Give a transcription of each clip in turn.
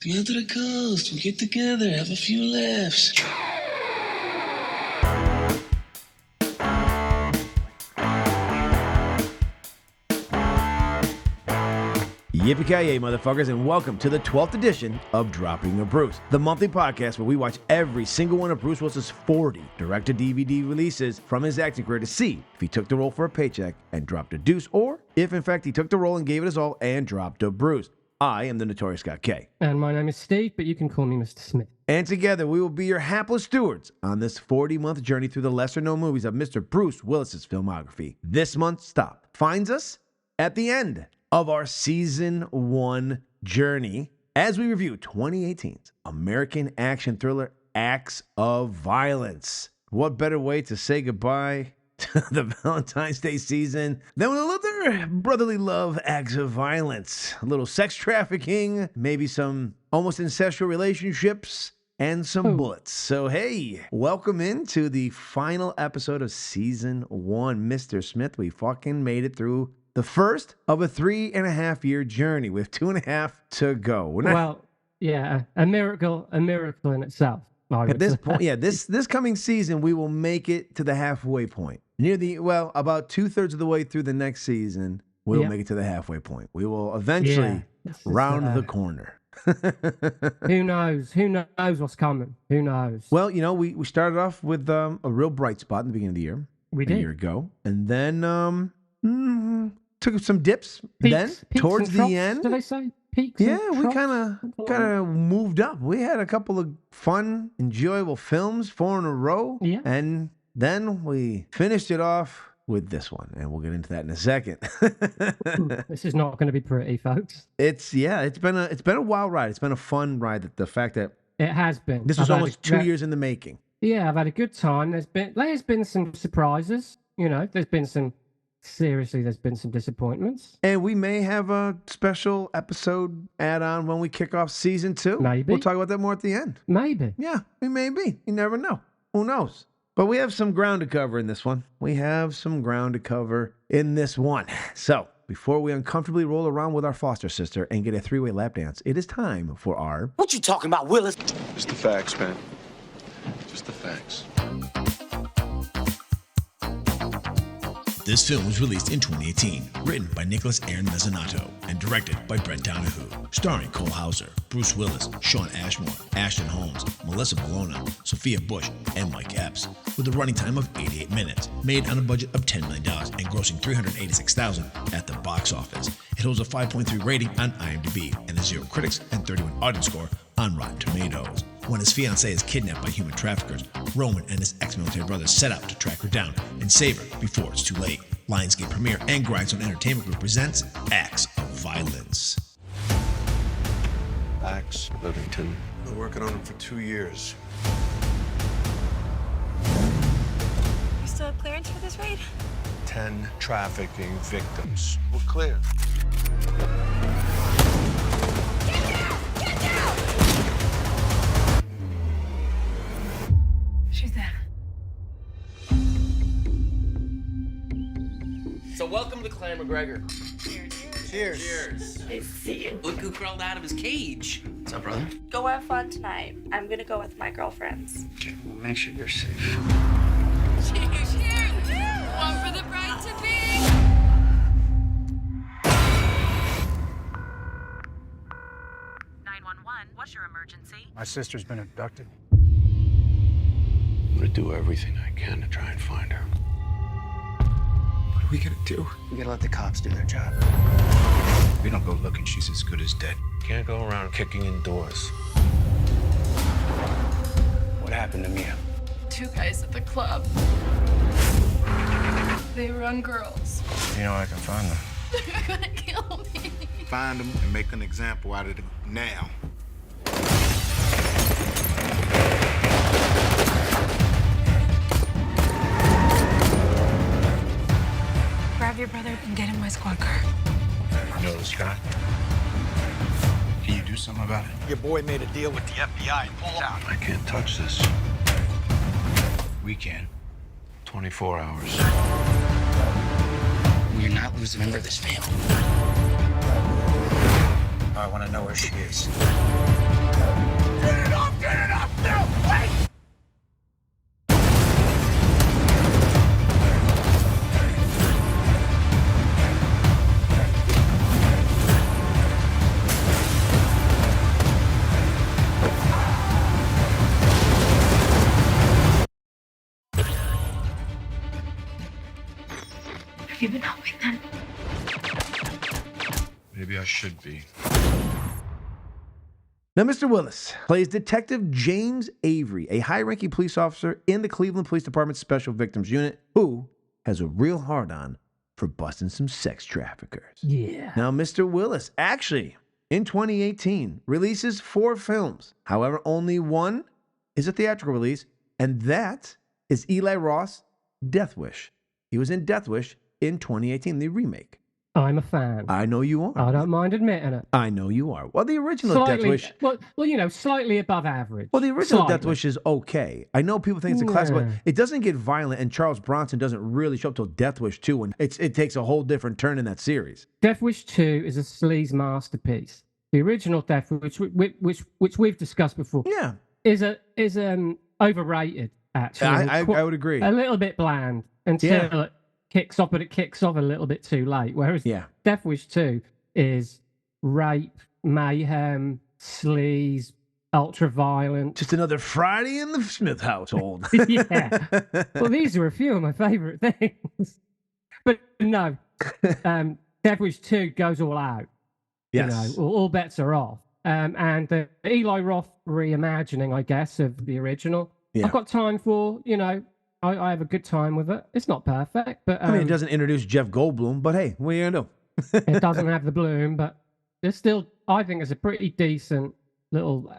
Come out to the coast, we'll get together, have a few laughs. Yippee Ki-Yay Motherfuckers, and welcome to the 12th edition of Dropping A Bruce, the monthly podcast where we watch every single one of Bruce Willis's 40 direct-to-DVD releases from his acting career to see if he took the role for a paycheck and dropped a deuce, or if in fact he took the role and gave it his all and dropped a Bruce. I am the Notorious Scott K. And my name is Steve, but you can call me Mr. Smith. And together we will be your hapless stewards on this 40-month journey through the lesser-known movies of Mr. Bruce Willis's filmography. This month's stop finds us at the end of our Season 1 journey as we review 2018's American action thriller Acts of Violence. What better way to say goodbye to the Valentine's Day season than with a little brotherly love, acts of violence, a little sex trafficking, maybe some almost incestual relationships, and some bullets. So hey, welcome into the final episode of Season 1. Mr. Smith, we fucking made it through the first of a 3.5-year journey with 2.5 to go. Well, yeah, a miracle in itself. At this point, yeah, this coming season, we will make it to the halfway point. About 2/3 of the way through the next season, we will make it to the halfway point. We will eventually round the corner. Who knows? Who knows what's coming? Who knows? Well, you know, we started off with a real bright spot in the beginning of the year. We did. A year ago. And then took some dips. Peaks Towards the end. Did they say peaks? Yeah, we kind of moved up. We had a couple of fun, enjoyable films, 4 in a row. Yeah. And then we finished it off with this one, and we'll get into that in a second. This is not going to be pretty, folks. It's been a wild ride. It's been a fun ride. The fact that it has been. This was almost 2 years in the making. Yeah, I've had a good time. There's been some surprises. You know, there's been some disappointments. And we may have a special episode add-on when we kick off Season 2. Maybe. We'll talk about that more at the end. Maybe. Yeah, we may be. You never know. Who knows? But we have some ground to cover in this one. So, before we uncomfortably roll around with our foster sister and get a 3-way lap dance, it is time for our... What you talking about, Willis? Just the facts, man. Just the facts. This film was released in 2018, written by Nicholas Aaron Mezzanato and directed by Brent Donahue, starring Cole Hauser, Bruce Willis, Shawn Ashmore, Ashton Holmes, Melissa Bologna, Sophia Bush, and Mike Epps, with a running time of 88 minutes, made on a budget of $10 million and grossing $386,000 at the box office. It holds a 5.3 rating on IMDb and a 0 critics and 31 audience score on Rotten Tomatoes. When his fiancée is kidnapped by human traffickers, Roman and his ex-military brothers set out to track her down and save her before it's too late. Lionsgate Premiere and Grindstone Entertainment Group presents Acts of Violence. Axe Livingston. Been working on him for 2 years. You still have clearance for this raid? 10 trafficking victims. We're clear. She's there. So welcome to Claire McGregor. Cheers. Cheers. I see you. Look who crawled out of his cage. What's up, brother? Go have fun tonight. I'm gonna go with my girlfriends. Okay, we'll make sure you're safe. Cheers! Cheers! One for the bride to be. 911, what's your emergency? My sister's been abducted. I'm gonna do everything I can to try and find her. What are we gonna do? We gotta let the cops do their job. If we don't go looking, she's as good as dead. Can't go around kicking in doors. What happened to Mia? 2 guys at the club. They run girls. You know I can find them. They're gonna kill me. Find them and make an example out of them now. Grab your brother and get in my squad car. You know this guy? Can you do something about it? Your boy made a deal with the FBI and pulled out. I can't touch this. We can. 24 hours. We're not losing a member of this family. I want to know where she is. given up with them? Maybe I should be. Now, Mr. Willis plays Detective James Avery, a high-ranking police officer in the Cleveland Police Department's Special Victims Unit, who has a real hard-on for busting some sex traffickers. Yeah. Now, Mr. Willis actually, in 2018, releases 4 films. However, only one is a theatrical release, and that is Eli Roth's Death Wish. He was in Death Wish in 2018, the remake. I'm a fan. I know you are. I don't mind admitting it. I know you are. Well, the original Death Wish... Well, slightly above average. Well, the original Death Slightly. Wish is okay. I know people think it's a classic, but Yeah. it doesn't get violent, and Charles Bronson doesn't really show up till Death Wish 2, and it takes a whole different turn in that series. Death Wish 2 is a sleaze masterpiece. The original Death Wish, which we've discussed before, Yeah, is overrated. Actually, I would agree. A little bit bland until it kicks off, but it kicks off a little bit too late. Whereas Death Wish 2 is rape, mayhem, sleaze, ultra violent. Just another Friday in the Smith household. Yeah. Well, these are a few of my favourite things. But no, Death Wish 2 goes all out. Yes. All bets are off. And the Eli Roth reimagining, I guess, of the original, I've got time for, I have a good time with it. It's not perfect, but... I mean, it doesn't introduce Jeff Goldblum, but hey, what are you going to do? It doesn't have the bloom, but it's still, I think it's a pretty decent little,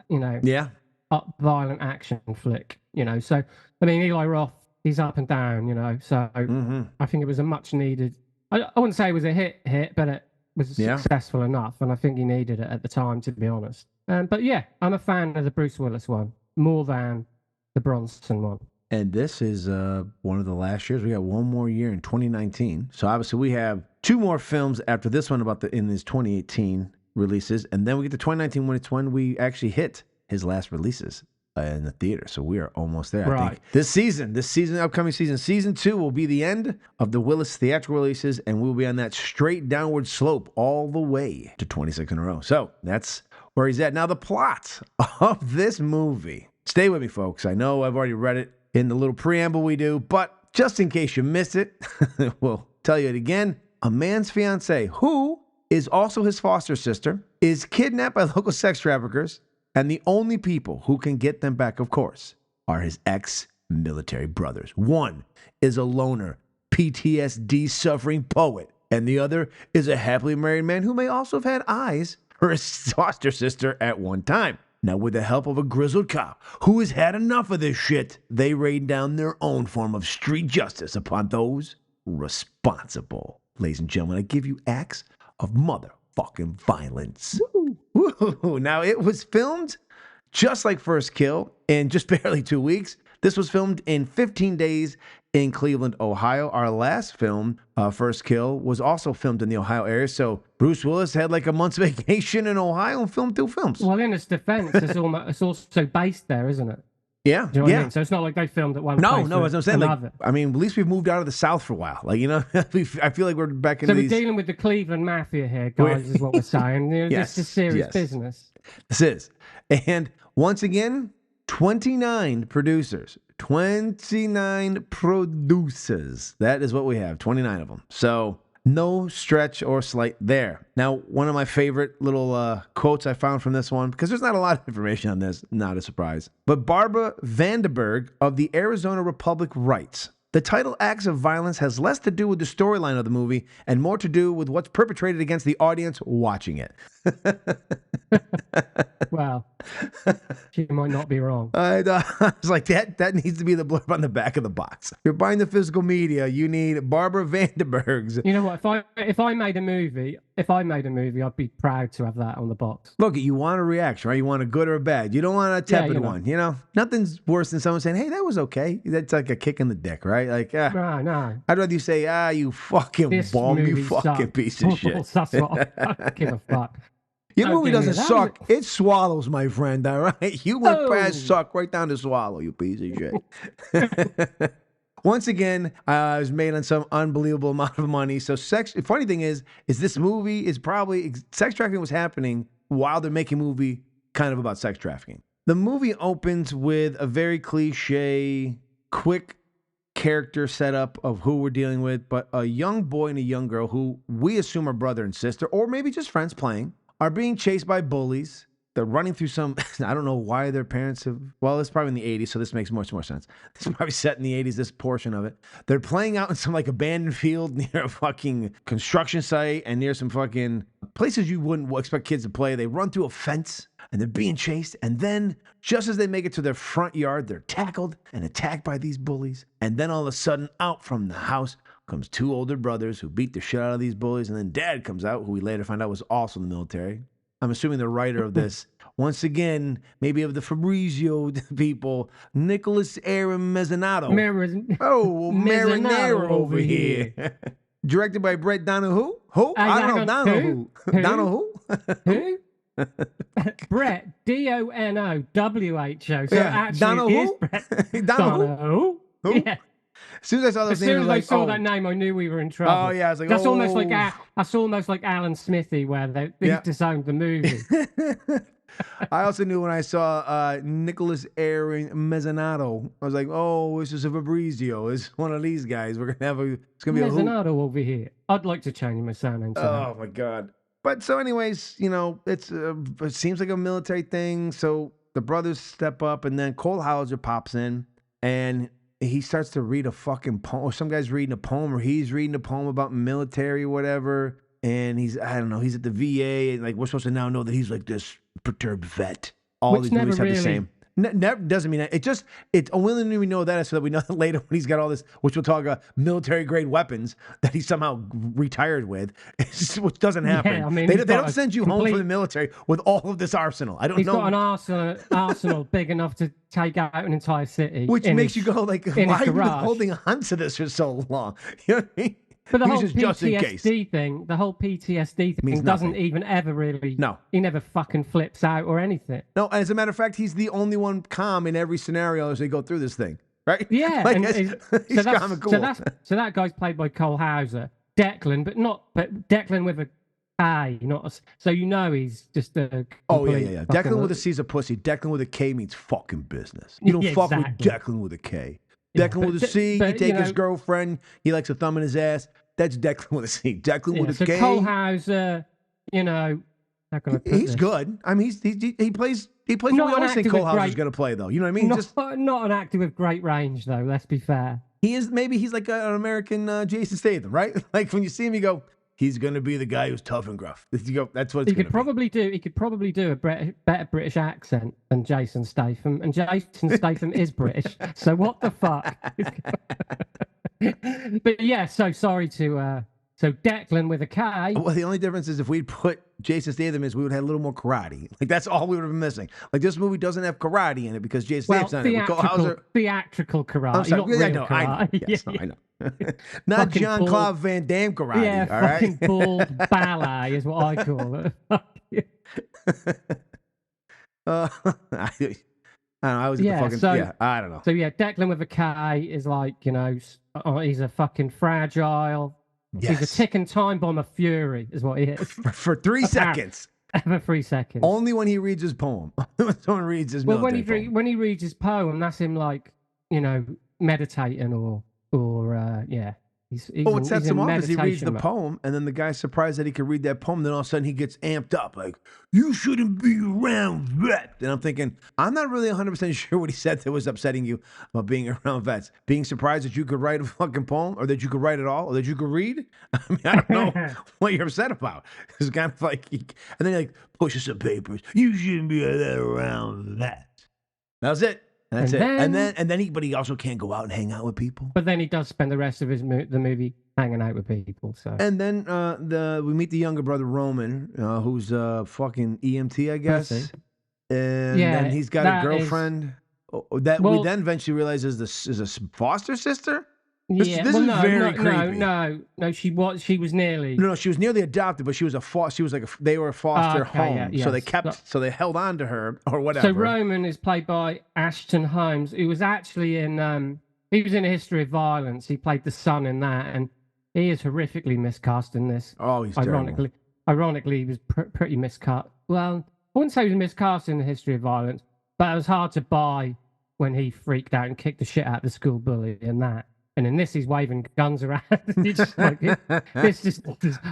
violent action flick, So, I mean, Eli Roth, he's up and down, so I think it was a much needed... I wouldn't say it was a hit, but it was successful enough, and I think he needed it at the time, to be honest. But yeah, I'm a fan of the Bruce Willis one, more than the Bronson one. And this is one of the last years. We got one more year in 2019. So obviously we have 2 more films after this one in his 2018 releases. And then we get to 2019 when it's when we actually hit his last releases in the theater. So we are almost there. Right. I think upcoming season 2 will be the end of the Willis theatrical releases, and we'll be on that straight downward slope all the way to 26 in a row. So that's where he's at. Now, the plot of this movie. Stay with me, folks. I know I've already read it in the little preamble we do, but just in case you missed it, we'll tell you it again. A man's fiancée, who is also his foster sister, is kidnapped by local sex traffickers, and the only people who can get them back, of course, are his ex-military brothers. One is a loner, PTSD suffering poet, and the other is a happily married man who may also have had eyes for his foster sister at one time. Now, with the help of a grizzled cop who has had enough of this shit, they rain down their own form of street justice upon those responsible. Ladies and gentlemen, I give you acts of motherfucking violence. Woo. Now, it was filmed just like First Kill in just barely 2 weeks. This was filmed in 15 days in Cleveland, Ohio. Our last film, First Kill, was also filmed in the Ohio area. So Bruce Willis had like a month's vacation in Ohio and filmed 2 films. Well, in its defense, it's also based there, isn't it? Yeah, Do you know what I mean? So it's not like they filmed at one place. No, as I'm saying, another. at least we've moved out of the South for a while. I feel like we're back in So these... we're dealing with the Cleveland Mafia here, guys, is what we're saying. This is serious business. This is. And once again, 29 producers. 29 producers. That is what we have, 29 of them. So no stretch or slight there. Now, one of my favorite little quotes I found from this one, because there's not a lot of information on this, not a surprise. But Barbara Vandenberg of the Arizona Republic writes, "The title Acts of Violence has less to do with the storyline of the movie and more to do with what's perpetrated against the audience watching it." Well, she might not be wrong. I was like, that needs to be the blurb on the back of the box. If you're buying the physical media, you need Barbara Vandenberg's. You know what? If I made a movie, I'd be proud to have that on the box. Look, you want a reaction, right? You want a good or a bad. You don't want a tepid one. Nothing's worse than someone saying, "Hey, that was okay." That's like a kick in the dick, right? Like, no. I'd rather you say, "You fucking This bum, you movie fucking sucked." piece of shit. That's what I give a fuck. Your Don't movie give me doesn't that. suck. It swallows, my friend, all right? You went Oh. past suck right down to swallow, you piece of shit. Once again, it was made on some unbelievable amount of money. So the funny thing is this movie is probably, sex trafficking was happening while they're making a movie kind of about sex trafficking. The movie opens with a very cliche, quick character setup of who we're dealing with, but a young boy and a young girl who we assume are brother and sister, or maybe just friends playing, are being chased by bullies. They're running through some, I don't know why their parents have, well, it's probably in the 80s, so this makes much more sense. This is probably set in the 80s, this portion of it. They're playing out in some like abandoned field near a fucking construction site and near some fucking places you wouldn't expect kids to play. They run through a fence and they're being chased. And then just as they make it to their front yard, they're tackled and attacked by these bullies. And then all of a sudden, out from the house comes two older brothers who beat the shit out of these bullies. And then dad comes out, who we later find out was also in the military. I'm assuming the writer of this, once again, maybe of the Fabrizio people, Nicholas Aaron Mezzanato. Marinero over here. Directed by Brett Donohue. Who? I don't know. Donohue. Donohue? Who? Brett, D-O-N-O-W-H-O. So actually, Donohue? it is Brett Donohue? Who? Yeah. As soon as I saw those As soon names, as I saw that name, I knew we were in trouble. Oh yeah, I was like, that's almost like Alan Smithy, where they disowned the movie. I also knew when I saw Nicholas Aaron Mezzanato, I was like, oh, this is a Fabrizio. It's one of these guys. We're gonna have it's gonna be Mezzanato over here. I'd like to change my surname to that. My god. But so, anyways, it seems like a military thing. So the brothers step up, and then Cole Hauser pops in, and he starts to read a fucking poem, or some guy's reading a poem, or he's reading a poem about military, whatever. And he's at the VA, and like we're supposed to now know that he's like this perturbed vet. All these movies have the same. Never doesn't mean that. It's only when we know that so that we know that later when he's got all this, which we'll talk about, military grade weapons that he somehow retired with, which doesn't happen. Yeah, I mean, they don't send you home from the military with all of this arsenal. I don't know. He's got an arsenal big enough to take out an entire city. Which makes you go like, why have you been holding on to this for so long? You know what I mean? But the whole PTSD thing, doesn't even ever really. No, he never fucking flips out or anything. No, as a matter of fact, he's the only one calm in every scenario as they go through this thing, right? Yeah, like, he's calm and cool. So that guy's played by Cole Hauser, Declan, but Declan with a K, not so he's just a. Oh yeah. Declan with a C's a pussy. Declan with a K means fucking business. You don't fuck with Declan with a K. Declan with a C, he take his girlfriend, he likes a thumb in his ass. That's Declan with a C. Declan with a K. Cole Hauser, how can I put he's this? good. I mean, he plays what we always think Cole Hauser's going to play, though. You know what I mean? Not an actor with great range, though. Let's be fair. He's like an American Jason Statham, right? Like when you see him, you go, he's going to be the guy who's tough and gruff. You go, that's what it's going to be. He could probably do a better British accent than Jason Statham, and Jason Statham is British. So what the fuck? But yeah, so sorry to so Declan with a K. Well, the only difference is if we'd put Jason Statham we would have a little more karate. Like that's all we would have been missing. Like this movie doesn't have karate in it because Jason Statham's in it. Theatrical karate. I'm sorry, not real karate. I know. Yes, I know. Not Jean-Claude Van Damme karate. Yeah, all right? fucking bald ballet is what I call it. I was I don't know. So yeah, Declan with a K is like, he's a fucking fragile. Yes. He's a ticking time bomb of fury, is what he is. For 3 seconds. For 3 seconds. Only when he reads his poem. When someone reads his military poem. When he reads his poem, that's him like, meditating or What sets him off is he reads the poem, and then the guy's surprised that he could read that poem. Then all of a sudden he gets amped up, like, you shouldn't be around vets. And I'm thinking, I'm not really 100% sure what he said that was upsetting you about being around vets. Being surprised that you could write a fucking poem, or that you could write it all, or that you could read. I mean, I don't know what you're upset about. It's kind of like, and then he like pushes some papers. You shouldn't be around vets. That was it. That's it. But he also can't go out and hang out with people. But then he does spend the rest of the movie hanging out with people. So. And then we meet the younger brother Roman, who's a fucking EMT, I guess. Pussy. And then he's got a girlfriend we then eventually realize is a foster sister. This is very creepy. No. She was nearly. No, she was nearly adopted, but she was they were a foster home, so they held on to her or whatever. So Roman is played by Ashton Holmes, who was actually in he was in A History of Violence. He played the son in that, and he is horrifically miscast in this. Oh, he's ironically, terrible. Ironically, he was pretty miscast. Well, I wouldn't say he was miscast in A History of Violence, but it was hard to buy when he freaked out and kicked the shit out of the school bully and that. And in this, he's waving guns around. It's just like, it's just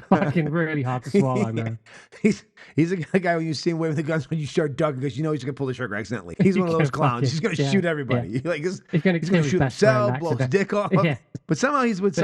fucking really hard to swallow, man. He's a guy when you see him waving the guns when you start ducking because you know he's gonna pull the trigger accidentally. He's one of those clowns. He's gonna shoot everybody. Yeah. Like he's gonna shoot himself, blow his dick off. Yeah. But somehow he's with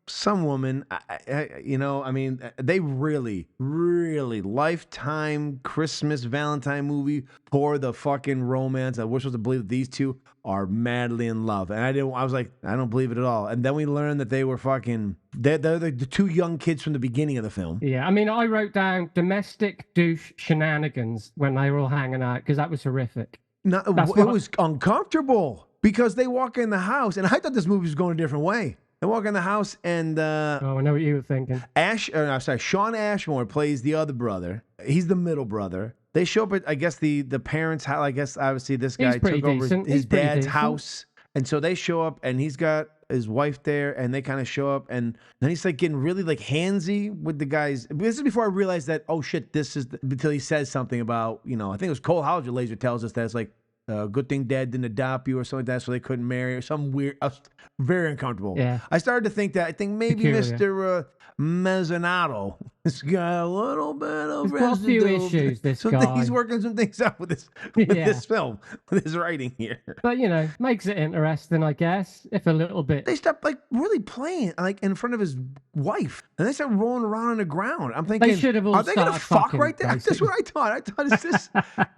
some woman. I mean, they really lifetime Christmas Valentine movie for the fucking romance. We're supposed to believe that these two are madly in love, and I was like, I don't believe it at all. And then we learned that they were fucking. They're the two young kids from the beginning of the film. Yeah, I mean, I wrote down domestic douche shenanigans when they were all hanging out because that was horrific. No, it was uncomfortable because they walk in the house, and I thought this movie was going a different way. They walk in the house, and oh, I know what you were thinking. Sean Ashmore plays the other brother. He's the middle brother. They show up at, I guess, the parents' house. I guess obviously this guy took over his dad's house, and so they show up, and he's got his wife there, and they kind of show up, and then he's like getting really like handsy with the guys. This is before I realized that, oh shit, this is until he says something about, I think it was Cole Hauser laser tells us that it's like, good thing dad didn't adopt you or something like that, so they couldn't marry or some weird. I was very uncomfortable. Yeah. I started to think that. I think maybe Mr. Mezzanato has got a little bit of a few issues. This guy, he's working some things out with this film, with his writing here. But makes it interesting, I guess, if a little bit. They stopped like really playing like in front of his wife, and they start rolling around on the ground. I'm thinking, they should have all are they gonna fuck right there? Basically. That's what I thought. I thought,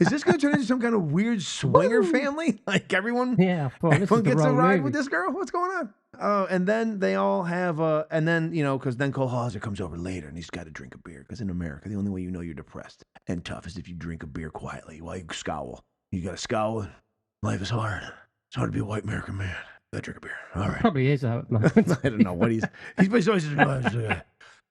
is this gonna turn into some kind of weird swinger family? Like everyone gets a ride with this girl? What's going on? Oh, and then they all have and then, because then Cole Hauser comes over later and he's got to drink a beer. Because in America, the only way you know you're depressed and tough is if you drink a beer quietly while you scowl. You got to scowl. Life is hard. It's hard to be a white American man. I drink a beer. All right. Probably is out. I don't know what he's always and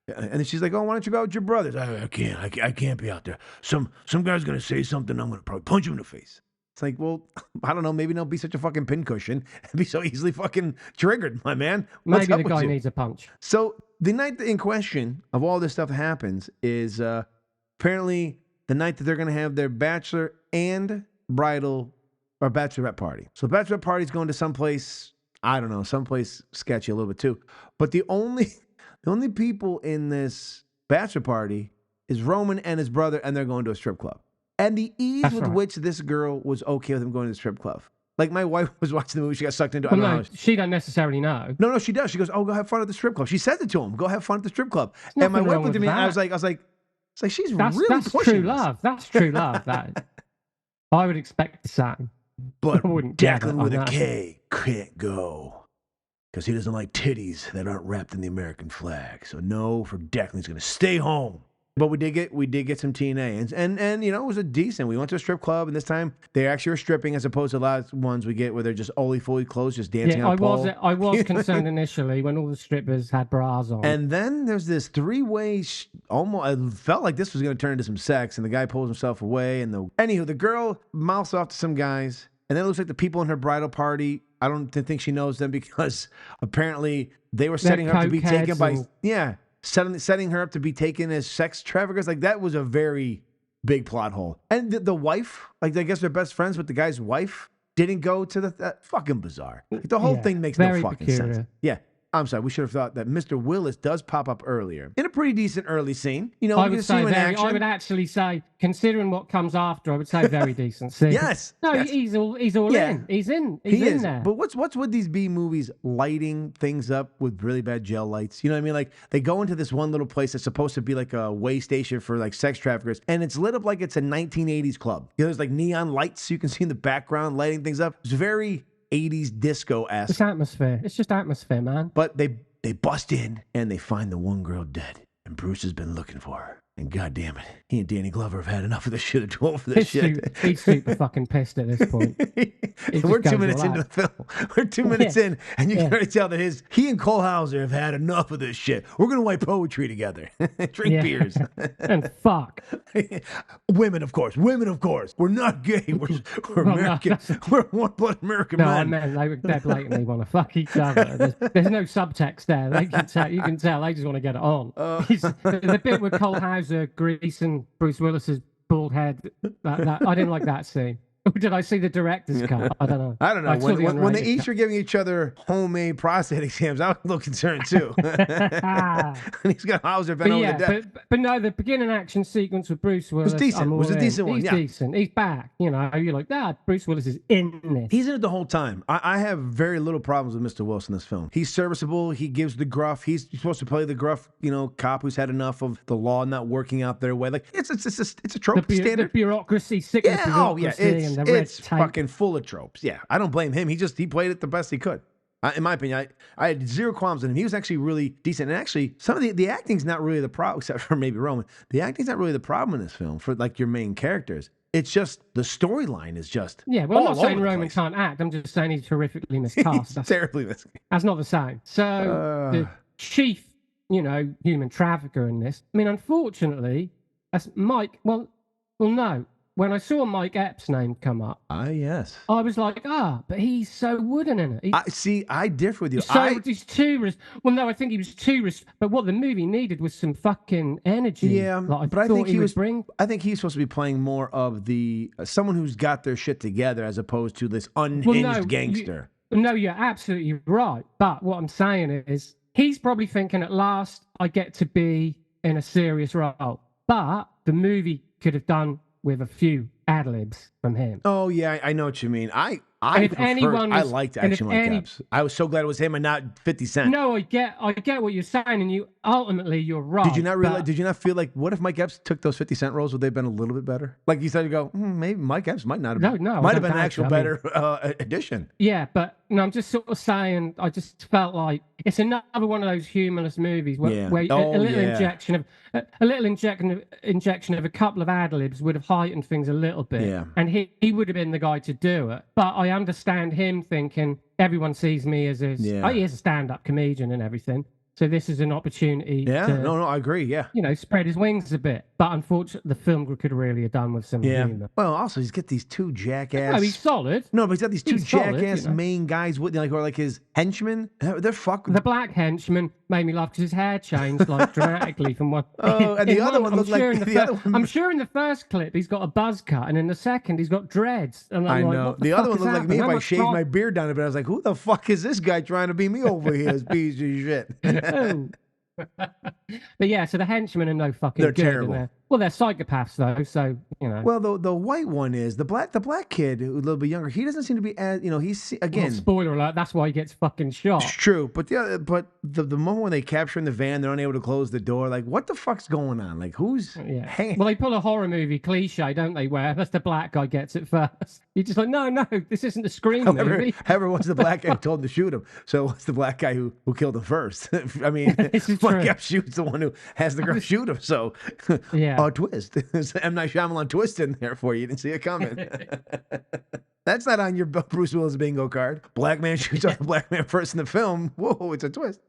then she's like, oh, why don't you go out with your brothers? I can't. I can't be out there. Some guy's going to say something. I'm going to probably punch him in the face. It's like, well, I don't know. Maybe don't be such a fucking pincushion and be so easily fucking triggered, my man. Maybe the guy needs a punch. So the night in question of all this stuff happens is apparently the night that they're going to have their bachelor and bridal or bachelorette party. So the bachelorette party is going to someplace, I don't know, someplace sketchy a little bit too. But the only people in this bachelor party is Roman and his brother, and they're going to a strip club. And the ease with which this girl was okay with him going to the strip club. Like, my wife was watching the movie. She got sucked into it. No, she don't necessarily know. No, she does. She goes, oh, go have fun at the strip club. She says it to him. Go have fun at the strip club. And my wife looked at me, and I was like, she's really pushing true love. That's true love. That I would expect the same. But Declan with a K can't go. Because he doesn't like titties that aren't wrapped in the American flag. So no, for Declan, he's going to stay home. But we did get some TNA, and it was a decent. We went to a strip club, and this time they actually were stripping, as opposed to a lot of ones we get where they're just fully clothed, just dancing on a pole. I was concerned initially when all the strippers had bras on. And then there's this three-way. Almost, it felt like this was going to turn into some sex, and the guy pulls himself away, and the girl mouths off to some guys, and then it looks like the people in her bridal party. I don't think she knows them because apparently they were setting her up to be taken by setting her up to be taken as sex traffickers. Like, that was a very big plot hole. And the wife, like, I guess they're best friends with the guy's wife, didn't go to the fucking bizarre. Like, the whole thing makes no fucking sense. Yeah. I'm sorry, we should have thought that Mr. Willis does pop up earlier in a pretty decent early scene. I would actually say, considering what comes after, I would say very decent scene. Yes. No, yes. He's all in. He's in there. But what's with these B movies lighting things up with really bad gel lights? You know what I mean? Like, they go into this one little place that's supposed to be like a way station for like sex traffickers, and it's lit up like it's a 1980s club. There's like neon lights you can see in the background lighting things up. It's very 80s disco-esque. It's atmosphere. It's just atmosphere, man. But they bust in and they find the one girl dead. And Bruce has been looking for her. And goddamn it, he and Danny Glover have had enough of this shit. Or too old for this shit. He's super fucking pissed at this point. We're 2 minutes into the film. We're 2 minutes in, and you can already tell that he and Cole Hauser have had enough of this shit. We're gonna write poetry together, drink beers, and fuck. Women, of course. We're not gay. We're American. We're one-blood American men. No, man, they blatantly want to fuck each other. There's no subtext there. You can tell they just want to get it on. The bit with Cole Hauser greasing Bruce Willis's bald head, I didn't like that scene. Or did I see the director's cut? I don't know. I don't know. I saw the When they unrated each cut. are giving each other homemade prostate exams, I was a little concerned too. And he's got Hauser bent But over yeah, the desk. but no, the beginning action sequence with Bruce Willis decent. I'm Was a all decent in. one, He's yeah. decent. He's back. You know, you're like, Bruce Willis is in this. He's in it the whole time. I have very little problems with Mr. Wilson in this film. He's serviceable. He gives the gruff. He's supposed to play the gruff, cop who's had enough of the law not working out their way. Like it's a trope standard. The bureaucracy, sick of the bureaucracy and the red tape. Fucking full of tropes. Yeah, I don't blame him. He played it the best he could. In my opinion, I had zero qualms with him. He was actually really decent. And actually, some of the acting's not really the problem, except for maybe Roman. The acting's not really the problem in this film for like your main characters. It's just the storyline is just I'm not saying over the Roman place. can't act. I'm just saying he's terrifically miscast. He's terribly miscast. That's not the same. So the chief, human trafficker in this. I mean, unfortunately, that's Mike. Well, no. When I saw Mike Epps' name come up, yes, I was like, but he's so wooden in it. I differ with you. He's too. I think he was too. But what the movie needed was some fucking energy. Yeah, but I think he was. Bring. I think he's supposed to be playing more of the someone who's got their shit together, as opposed to this unhinged gangster. No, you're absolutely right. But what I'm saying is, he's probably thinking, at last, I get to be in a serious role. But the movie could have done with a few ad-libs from him. Oh yeah, I know what you mean. I liked Action Mike Epps. I was so glad it was him and not 50 Cent. No, I get what you're saying, and you're right. Did you not realize? Did you not feel like, what if Mike Epps took those 50 Cent roles? Would they have been a little bit better? Like you started to go, maybe Mike Epps might not have. No, might have been an actual better addition. Yeah, but no, I'm just sort of saying. I just felt like it's another one of those humorless movies where a little injection of a couple of ad-libs would have heightened things a little bit. Yeah. And he would have been the guy to do it. But I understand him thinking, everyone sees me as he is a stand-up comedian and everything. So this is an opportunity to, I agree, yeah. Spread his wings a bit. But unfortunately, the film could have really have done with some humor. Well, also, he's got these two jackass... No, he's solid. No, but he's got these two jackass main guys with, or like his henchmen. They're fucking... The black henchman made me laugh because his hair changed like dramatically from one... and the other one looked like... I'm sure in the first clip he's got a buzz cut, and in the second he's got dreads. And I know. The other one looked like me if I shaved my beard down a bit. I was like, who the fuck is this guy trying to be me over here? This piece of shit. But yeah, so the henchmen are no fucking They're good. terrible. Well, they're psychopaths though, so Well, the white one is the black kid who's a little bit younger. He doesn't seem to be as he's again. Well, spoiler alert. That's why he gets fucking shot. It's true, but the moment when they capture in the van, they're unable to close the door. Like, what the fuck's going on? Like, who's hanging? Well, they pull a horror movie cliche, don't they? Where that's the black guy gets it first. You're just like, no, this isn't a Scream movie. However, was the black guy who told him to shoot him? So what's the black guy who killed him first? I mean, Mike shoots the one who has the girl shoot him. So twist. M. Night Shyamalan twist in there for you. You didn't see it coming. That's not on your Bruce Willis bingo card. Black man shoots off the black man first in the film. Whoa, it's a twist.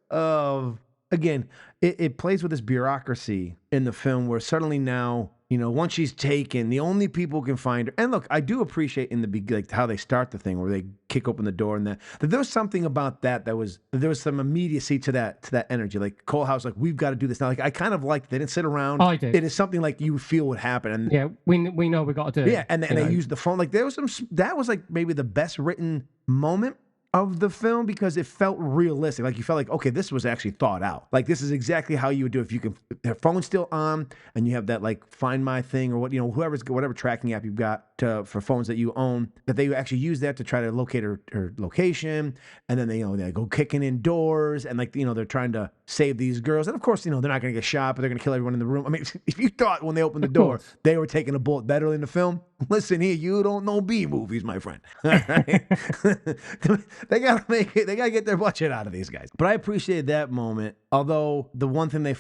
Again, it plays with this bureaucracy in the film where suddenly now, once she's taken, the only people who can find her. And look, I do appreciate in the beginning, like how they start the thing where they kick open the door and that there was something about that there was some immediacy to that energy. Like Cole House, like, we've got to do this now. Like, I kind of liked they didn't sit around. I did. It is something like you feel would happen. And we know we got to do it. Yeah, and they used the phone. Like, there was that was like maybe the best written moment of the film because it felt realistic. Like, you felt like, okay, this was actually thought out. Like, this is exactly how you would do it. If you can, their phone's still on and you have that like Find My thing or whatever tracking app you've got for phones that you own, that they actually use that to try to locate her location. And then they go kicking in doors and they're trying to save these girls. And of course, they're not going to get shot, but they're going to kill everyone in the room. I mean, if you thought when they opened the door they were taking a bullet better in the film, listen here, you don't know B movies, my friend. They gotta make it. They gotta get their budget out of these guys. But I appreciated that moment. Although the one thing they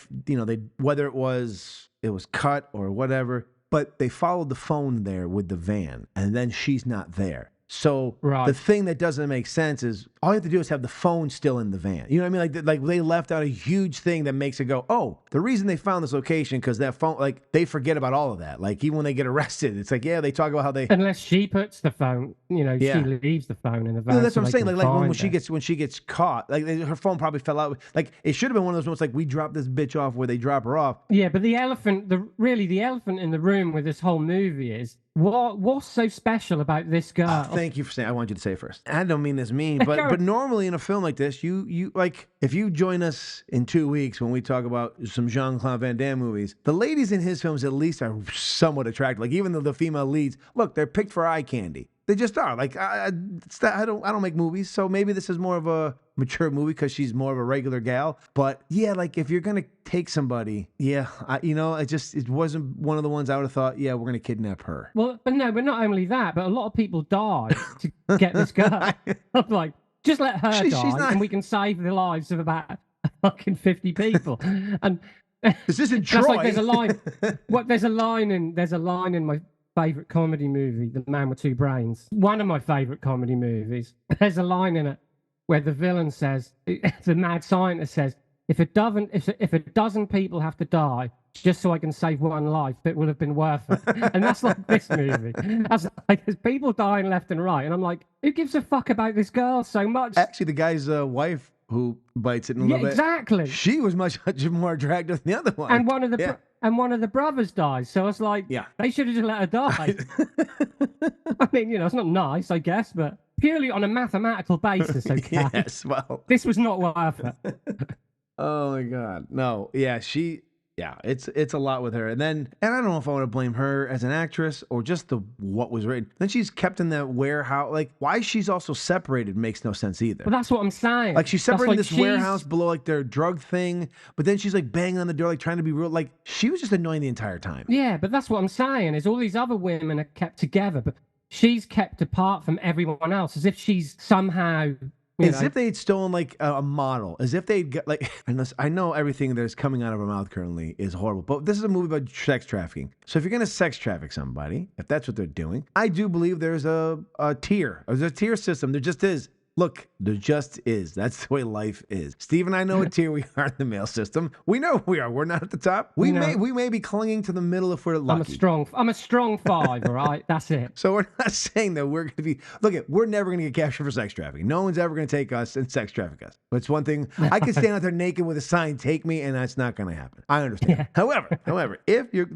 whether it was cut or whatever, but they followed the phone there with the van, and then she's not there. So the thing that doesn't make sense is all you have to do is have the phone still in the van. You know what I mean? Like they left out a huge thing that makes it go, oh, the reason they found this location because that phone, like they forget about all of that. Like even when they get arrested, it's like, yeah, they talk about how they. Unless she puts the phone, she leaves the phone in the van. No, that's so what I'm saying. Like when she it. gets caught, like her phone probably fell out. Like it should have been one of those moments like we dropped this bitch off where they drop her off. Yeah, but the elephant in the room with this whole movie is what's so special about this girl? Thank you for saying. I want you to say it first. I don't mean this mean, but normally in a film like this, you like if you join us in 2 weeks when we talk about some Jean-Claude Van Damme movies, the ladies in his films at least are somewhat attractive. Like even though the female leads, look, they're picked for eye candy. They just are. Like I don't make movies, so maybe this is more of a mature movie because she's more of a regular gal. But yeah, like if you're gonna take somebody, it wasn't one of the ones I would have thought. Yeah, we're gonna kidnap her. Well, but not only that, but a lot of people died to get this girl. I'm like, just let her die, and we can save the lives of about fucking 50 people. And this isn't Troy. Like there's a line. There's a line in my favorite comedy movie, The Man with Two Brains. One of my favorite comedy movies. There's a line in it where the villain says, the mad scientist says, if a dozen people have to die just so I can save one life, it would have been worth it. And that's like this movie. That's like there's people dying left and right, and I'm like, who gives a fuck about this girl so much? Actually, the guy's wife who bites it in a little bit. Exactly. She was much more attractive than the other one. And one of the brothers dies. So I was like, they should have just let her die. I mean, it's not nice, I guess, but purely on a mathematical basis, okay? Yes, well. This was not worth it. Oh, my God. No, yeah, it's a lot with her. And I don't know if I want to blame her as an actress or just what was written. Then she's kept in that warehouse. Like, why she's also separated makes no sense either. But that's what I'm saying. Like, she's separated in this warehouse below, like, their drug thing. But then she's, like, banging on the door, like, trying to be real. Like, she was just annoying the entire time. Yeah, but that's what I'm saying, is all these other women are kept together, but she's kept apart from everyone else, as if she's somehow... As if they'd stolen like a model, as if they'd got like, unless I know everything that's coming out of her mouth currently is horrible, but this is a movie about sex trafficking. So if you're going to sex traffic somebody, if that's what they're doing, I do believe there's a tier. There's a tier system. There just is. Look, there just is. That's the way life is. Steve and I know what tier we are in the male system. We know who we are. We're not at the top. We may be clinging to the middle if we're lucky. I'm a strong 5, all right? That's it. So we're not saying that we're going to be... Look, we're never going to get captured for sex trafficking. No one's ever going to take us and sex traffic us. But it's one thing. I could stand out there naked with a sign, take me, and that's not going to happen. I understand. Yeah. However, if you're...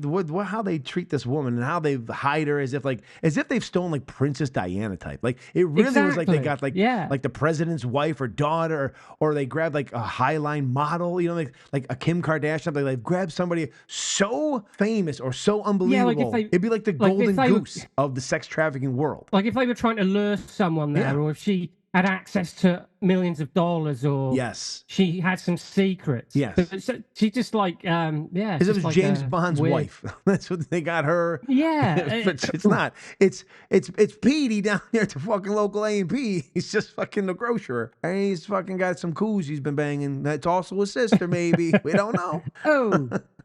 how they treat this woman and how they hide her as if they've stolen like Princess Diana type. Like, it really was like they got like the president's wife or daughter, or they grabbed like a Highline model, like a Kim Kardashian. They like grabbed somebody so famous or so unbelievable. It'd be like the golden goose of the sex trafficking world. Like if they were trying to lure someone there, or if she had access to millions of dollars, or she had some secrets. Yes. So she just like, It was like James Bond's wife. That's what they got her. Yeah. But it's not. It's Petey down there at the fucking local A&P. He's just fucking the grocer. And he's fucking got some coos he's been banging. That's also his sister, maybe. We don't know.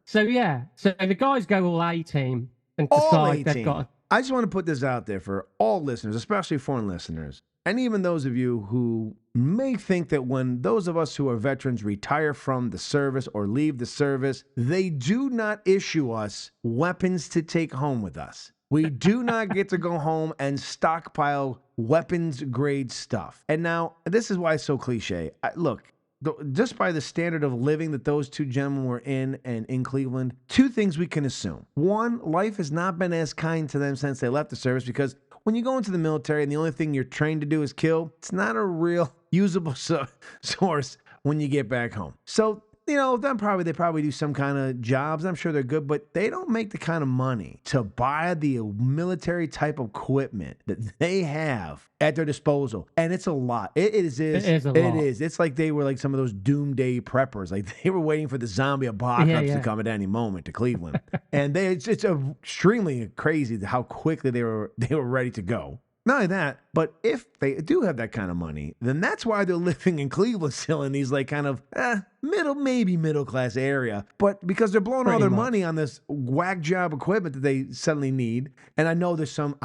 So the guys go all A-team and decide they've got... I just want to put this out there for all listeners, especially foreign listeners. And even those of you who may think that when those of us who are veterans retire from the service or leave the service, they do not issue us weapons to take home with us. We do not get to go home and stockpile weapons-grade stuff. And now, this is why it's so cliche. Look, just by the standard of living that those two gentlemen were in Cleveland, two things we can assume. One, life has not been as kind to them since they left the service, because when you go into the military and the only thing you're trained to do is kill, it's not a real usable source when you get back home. So, they probably do some kind of jobs. I'm sure they're good, but they don't make the kind of money to buy the military type of equipment that they have at their disposal. And it's a lot. It is a lot. It is. It's like they were like some of those doomsday preppers. Like they were waiting for the zombie apocalypse to come at any moment to Cleveland. And it's extremely crazy how quickly they were ready to go. Not only that, but if they do have that kind of money, then that's why they're living in Cleveland still in these like kind of middle class area. But because they're blowing all their money on this whack job equipment that they suddenly need. And I know there's some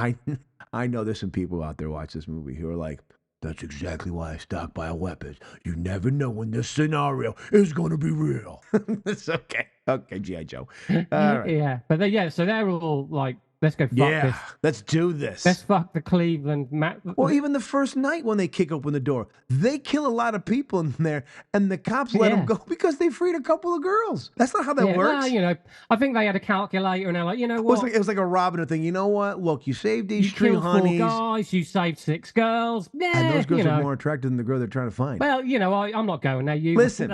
people out there watch this movie who are like, That's exactly why I stockpile weapons. You never know when this scenario is going to be real. It's okay. Okay, G.I. Joe. All right. Yeah, but so they're all like, let's go fuck this. Let's do this. Let's fuck the Cleveland. Well, even the first night when they kick open the door, they kill a lot of people in there, and the cops let them go because they freed a couple of girls. That's not how that works. Well, I think they had a calculator, and they're like, you know what? It was like a Robin Hood thing. You know what? Look, you saved these three honeys. 4 guys, you saved 6 girls. Yeah, and those girls are more attractive than the girl they're trying to find. Well, I'm not going there. You listen.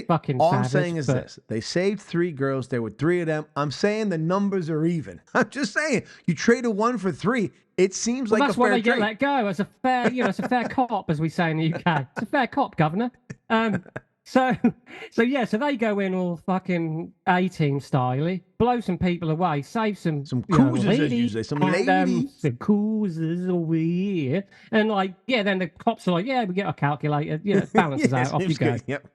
Fucking all savage, I'm saying is this: they saved 3 girls. There were 3 of them. I'm saying the numbers are even. I'm just saying you traded 1 for 3. It seems like that's a fair why they trade. get let go as a fair, it's a fair cop, as we say in the UK. It's a fair cop, governor. So they go in all fucking A-team style, blow some people away, save some coozers, ladies, as you say, some and, ladies, some coozers over here, and then the cops are like, yeah, we get our calculator, it balances out, off you go. Yep.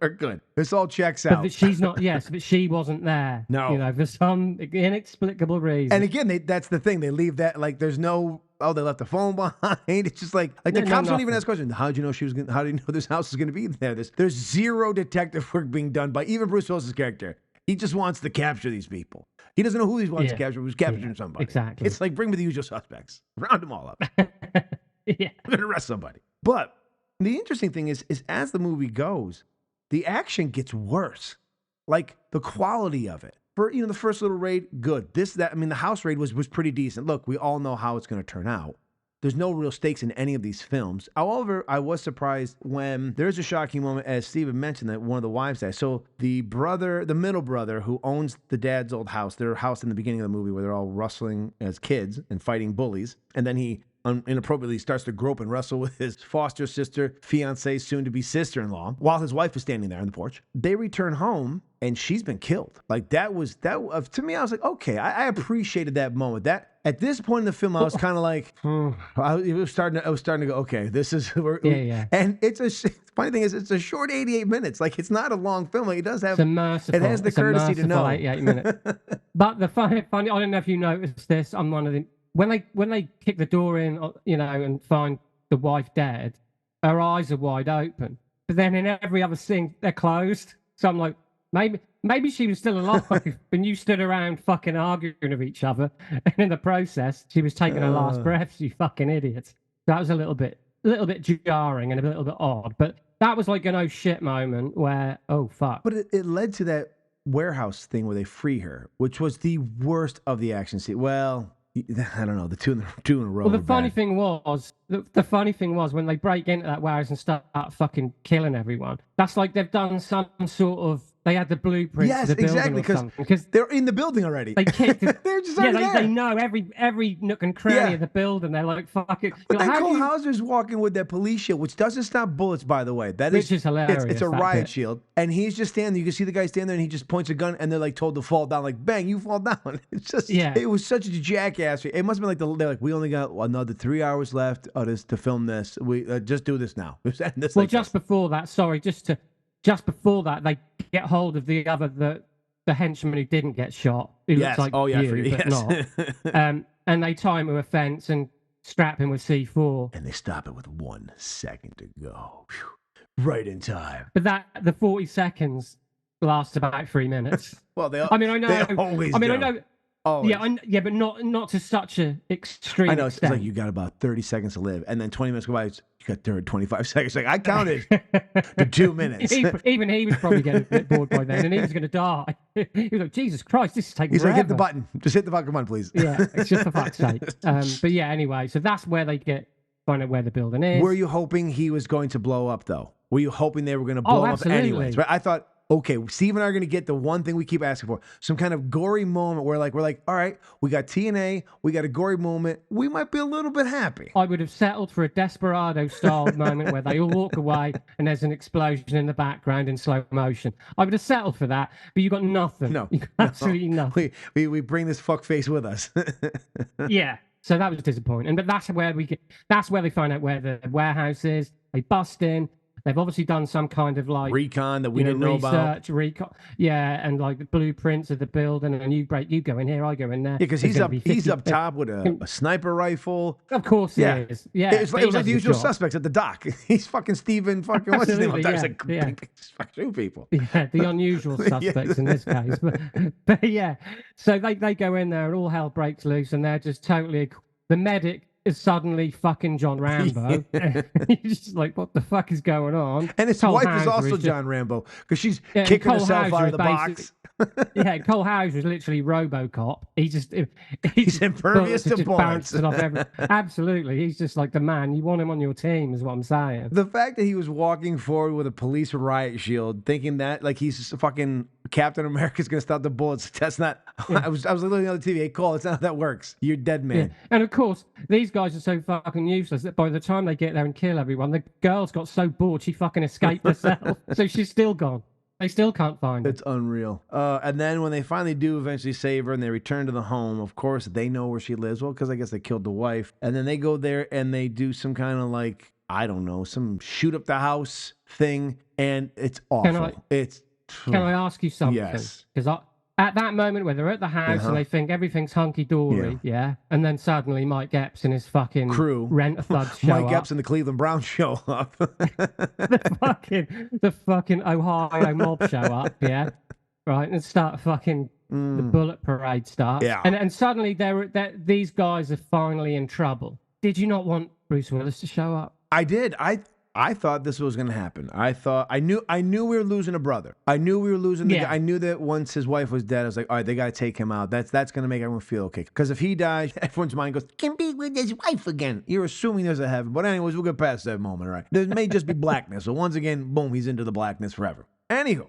We're good. This all checks out. But she's not. Yes, but she wasn't there. No, for some inexplicable reason. And again, that's the thing. They leave that there's no. Oh, they left the phone behind. It's just the cops don't even ask questions. How do you know she was? How do you know this house is going to be there? There's zero detective work being done by even Bruce Willis's character. He just wants to capture these people. He doesn't know who he wants to capture. Who's capturing somebody? Exactly. It's like bring me the usual suspects. Round them all up. Yeah. We're gonna arrest somebody. But the interesting thing is as the movie goes, the action gets worse. Like the quality of it. For the first little raid, good. The house raid was pretty decent. Look, we all know how it's going to turn out. There's no real stakes in any of these films. However, I was surprised when there's a shocking moment, as Steven mentioned, that one of the wives died. So the middle brother who owns the dad's old house, their house in the beginning of the movie where they're all wrestling as kids and fighting bullies, and then he inappropriately starts to grope and wrestle with his foster sister, fiance, soon-to-be sister-in-law, while his wife is standing there on the porch. They return home, and she's been killed. To me, I was like, okay, I appreciated that moment. That at this point in the film, I was kind of like, I was starting to go, okay, this is, and funny thing is, it's a short 88 minutes. Like, it's not a long film. Like, it has the courtesy to know. 88 minutes. But the funny, I don't know if you noticed this. I'm one of the when they kick the door in, and find the wife dead, her eyes are wide open. But then in every other scene, they're closed. So I'm like, maybe she was still alive, and you stood around fucking arguing with each other, and in the process, she was taking her last breath. You fucking idiots. That was a little bit jarring and a little bit odd. But that was like an oh shit moment where, oh fuck. But it led to that warehouse thing where they free her, which was the worst of the action scene. Well, I don't know, the two in a row. Well, the funny thing was when they break into that warehouse and start fucking killing everyone. That's like they've done some sort of. They had the blueprint. Yes, to the exactly, because they're in the building already. They kicked it. They're just there. They know every nook and cranny of the building. They're like, fuck it. But then Cole Hauser's walking with that police shield, which doesn't stop bullets, by the way. Which is hilarious. It's a riot shield. And he's just standing there. You can see the guy standing there, and he just points a gun, and they're like told to fall down. Like, bang, you fall down. It's just, it was such a jackass. It must have been they're like, we only got another 3 hours left to film this. We just do this now. Before that, just before that, they get hold of the henchman who didn't get shot, who looks like but not. And they tie him to a fence and strap him with C4. And they stop it with 1 second to go. Whew. Right in time. But the 40 seconds lasts about 3 minutes. Well, I know. Oh, but not to such an extreme. I know. It's extent. like you got about 30 seconds to live, and then 20 minutes go by. You got 25 seconds. Like I counted to 2 minutes. Even he was probably getting a bit bored by then, and he was going to die. He was like, "Jesus Christ, this is taking." He's forever. like, "Hit the button. Just hit the fucking button, please." Yeah, it's just for fuck's sake. But yeah, anyway, so that's where they find out where the building is. Were you hoping he was going to blow up, though? Were you hoping they were going to blow up anyways? Right? I thought. Okay, Steve and I are going to get the one thing we keep asking for. Some kind of gory moment where we're like, all right, we got TNA, we got a gory moment. We might be a little bit happy. I would have settled for a Desperado-style moment where they all walk away and there's an explosion in the background in slow motion. I would have settled for that, but you got nothing. No. You got absolutely nothing. We bring this fuck face with us. Yeah, so that was disappointing. But that's where they find out where the warehouse is. They bust in. They've obviously done some kind of like recon that we didn't know about. Recon, yeah, and like the blueprints of the building, and you go in here, I go in there. Yeah, because he's up top with a sniper rifle. Of course he is. Yeah, it was like the usual suspects at the dock. He's fucking Steven fucking what's his name up there? He's like shoot people. Yeah, the unusual suspects in this case. But yeah, so they go in there and all hell breaks loose, and they're just totally. The medic is suddenly fucking John Rambo. He's just like, what the fuck is going on? And his wife is also John Rambo because she's kicking herself out of the box. Yeah, Cole Hauser is literally RoboCop. He's impervious to bullets. Absolutely, he's just like the man. You want him on your team, is what I'm saying. The fact that he was walking forward with a police riot shield, thinking that like he's fucking Captain America's gonna stop the bullets. That's not. Yeah. I was looking on the TV. Hey, Cole, it's not how that works. You're dead, man. Yeah. And of course, these guys are so fucking useless that by the time they get there and kill everyone, the girl's got so bored she fucking escaped herself. So she's still gone. They still can't find her. It's unreal. And then when they finally do eventually save her and they return to the home, of course, they know where she lives. Well, because I guess they killed the wife. And then they go there and they do some kind of like, I don't know, some shoot up the house thing. And it's awful. Can I ask you something? Yes. Because at that moment where they're at the house and they think everything's hunky-dory, and then suddenly Mike Epps and his fucking crew, Rent-A-Thug show Mike Epps and the Cleveland Browns show up. the fucking Ohio mob show up, right, and start fucking the bullet parade starts. Yeah. And suddenly these guys are finally in trouble. Did you not want Bruce Willis to show up? I did. I thought this was going to happen. I knew we were losing a brother. I knew we were losing the guy. I knew that once his wife was dead, I was like, all right, they got to take him out. That's going to make everyone feel okay. Because if he dies, everyone's mind goes, can be with his wife again. You're assuming there's a heaven. But anyways, we'll get past that moment, right? There may just be blackness. So once again, boom, he's into the blackness forever. Anywho,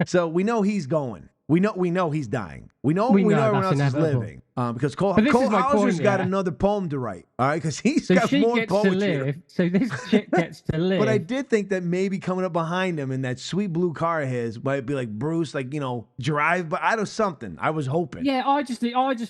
so we know he's going. We know he's dying. We know everyone else inevitable. Is living. Because Cole Hauser's got another poem to write. All right, because he's got more poetry. So this chick gets to live. But I did think that maybe coming up behind him in that sweet blue car of his might be like Bruce, like drive, but I don't something. I was hoping. Yeah, I just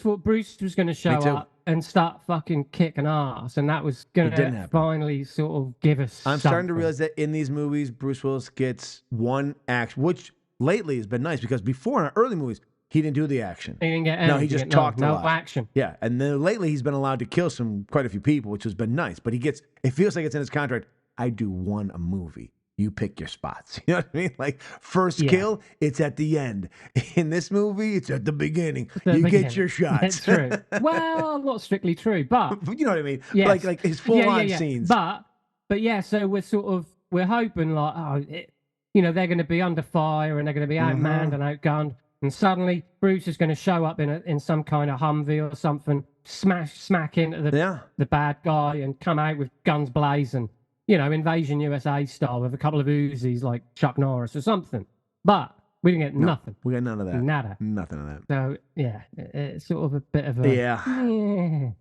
thought Bruce was going to show up and start fucking kicking ass, and that was going to finally sort of give us. I'm starting to realize that in these movies, Bruce Willis gets one action, which lately has been nice because before in early movies he didn't do the action. He didn't get any. No, he just talked a lot. No action. Yeah, and then lately he's been allowed to kill quite a few people, which has been nice. But it feels like it's in his contract. I do one a movie. You pick your spots. You know what I mean? Like first kill, it's at the end. In this movie, it's at the beginning. Get your shots. That's true. Well, not strictly true, but you know what I mean? Yes. Like his full-on scenes. But yeah, so we're hoping like they're going to be under fire and they're going to be outmanned and outgunned, and suddenly Bruce is going to show up in some kind of Humvee or something, smack into the bad guy, and come out with guns blazing, Invasion USA style with a couple of Uzis like Chuck Norris or something. But we didn't get nothing. We got none of that. Nada. Nothing of that. So yeah, it's sort of a bit of a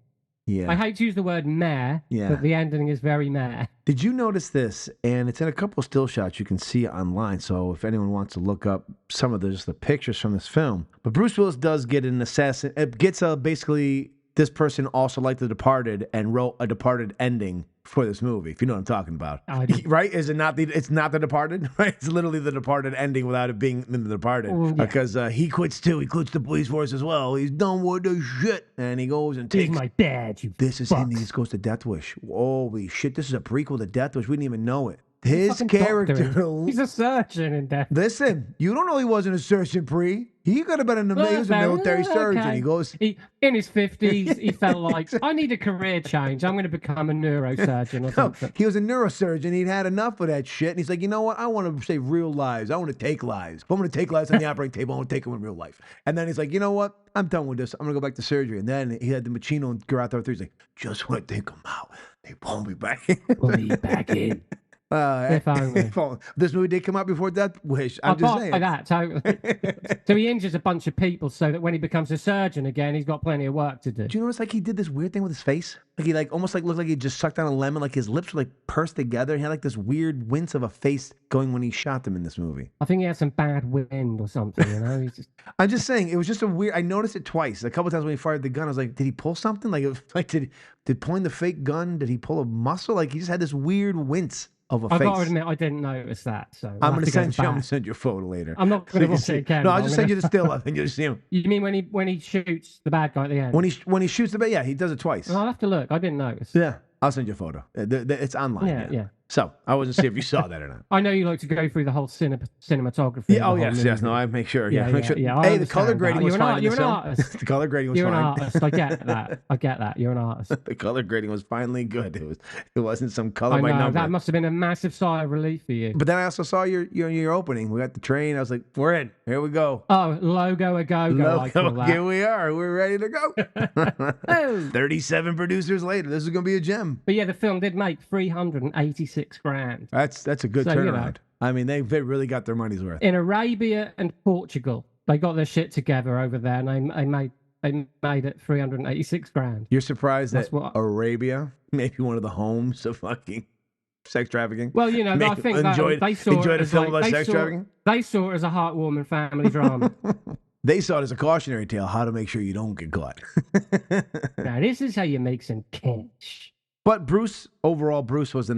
Yeah. I hate to use the word meh, but the ending is very meh. Did you notice this? And it's in a couple still shots you can see online. So if anyone wants to look up some of the pictures from this film. But Bruce Willis does get an assassin. It gets basically this person also liked The Departed and wrote a Departed ending for this movie, if you know what I'm talking about. Right? Is it not it's not The Departed? Right? It's literally The Departed ending without it being The Departed. Because he quits too. He quits the police force as well. He's done with the shit. And he goes and takes... He's my dad, This is him. He just goes to Death Wish. Holy shit. This is a prequel to Death Wish. We didn't even know it. His character... He's a surgeon in Death. Listen, you don't know he wasn't a surgeon pre. He could have been he was a military surgeon. He goes... in his 50s, he felt like, I need a career change. I'm going to become a neurosurgeon or something. He was a neurosurgeon. He'd had enough of that shit. And he's like, you know what? I want to save real lives. I want to take lives. If I'm going to take lives on the operating table, I want to take them in real life. And then he's like, you know what? I'm done with this. I'm going to go back to surgery. And then he had the Machino and Gareth 3. He's like, just when I take them out, they pull me back in. Pull me back in. This movie did come out before Death Wish. I'm just saying. That, totally. So he injures a bunch of people so that when he becomes a surgeon again, he's got plenty of work to do. Do you notice he did this weird thing with his face? Like he almost looked like he just sucked down a lemon. Like his lips were pursed together. He had this weird wince of a face going when he shot them in this movie. I think he had some bad wind or something. I'm just saying it was just a weird. I noticed it twice. A couple times when he fired the gun, I was like, did he pull something? Did pulling the fake gun? Did he pull a muscle? He just had this weird wince of a I face. got to admit, I didn't notice that. So I'm going to send you a photo later. I'm not going to watch it again. No, I'll just send you the still. I think you'll see him. You mean when he shoots the bad guy at the end? When he shoots the bad, yeah, he does it twice. I'll have to look. I didn't notice. Yeah, I'll send you a photo. It's online. Yeah. So I wasn't sure if you saw that or not. I know you like to go through the whole cinematography. Yeah. Oh yes. No, I make sure. Yeah. Make sure. Hey, the color grading was fine. You're an artist. The color grading was fine. You're an artist. I get that. You're an artist. The color grading was finally good. It wasn't some color I by know, number. that must have been a massive sigh of relief for you. But then I also saw your opening. We got the train. I was like, we're in. Here we go. Oh, logo a go. I call that. Here we are. We're ready to go. 37 producers later. This is going to be a gem. But yeah, the film did make $386,000. That's a good turnaround. I mean, they really got their money's worth. In Arabia and Portugal, they got their shit together over there, and they made it $386,000. You're surprised that Arabia, maybe one of the homes of fucking sex trafficking. Well, you know, I think they saw it as film about sex trafficking. They saw it as a heartwarming family drama. They saw it as a cautionary tale, how to make sure you don't get caught. Now, this is how you make some cash. But Bruce was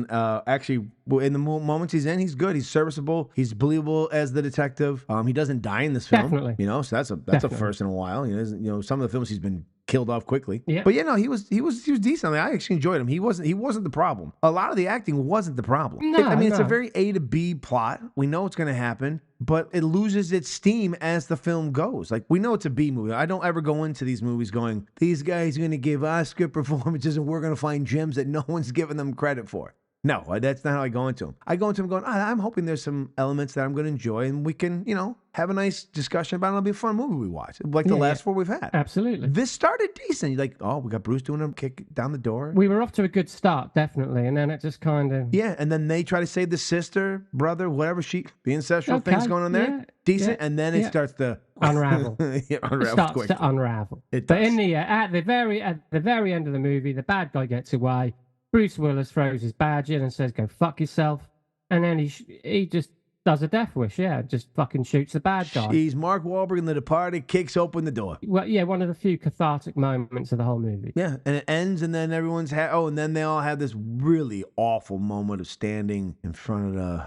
actually in the moments he's in, he's good. He's serviceable. He's believable as the detective. He doesn't die in this film. Definitely. You know, so that's a first in a while. You know, some of the films he's been killed off quickly. Yeah. But he was decent. I mean, I actually enjoyed him. He wasn't the problem. A lot of the acting wasn't the problem. No, it's a very A to B plot. We know it's going to happen, but it loses its steam as the film goes. Like, we know it's a B movie. I don't ever go into these movies going, these guys are going to give Oscar performances and we're going to find gems that no one's giving them credit for. No, that's not how I go into them. I go into them going, I'm hoping there's some elements that I'm going to enjoy and we can, have a nice discussion about it. It'll be a fun movie we watch. Like the last four we've had. Absolutely. This started decent. You're like, we got Bruce doing a kick down the door. We were off to a good start, definitely. And then it just kind of... Yeah, and then they try to save the sister, brother, whatever the ancestral thing's going on there. Yeah, decent. And then it starts to... unravel. Unravel it starts quick. to unravel. But in the at the very end of the movie, the bad guy gets away. Bruce Willis throws his badge in and says, "Go fuck yourself," and then he just does a death wish. Yeah, just fucking shoots the bad guy. He's Mark Wahlberg in The Departed, kicks open the door. Well, yeah, one of the few cathartic moments of the whole movie. Yeah, and it ends, and then everyone's and then they all have this really awful moment of standing in front of the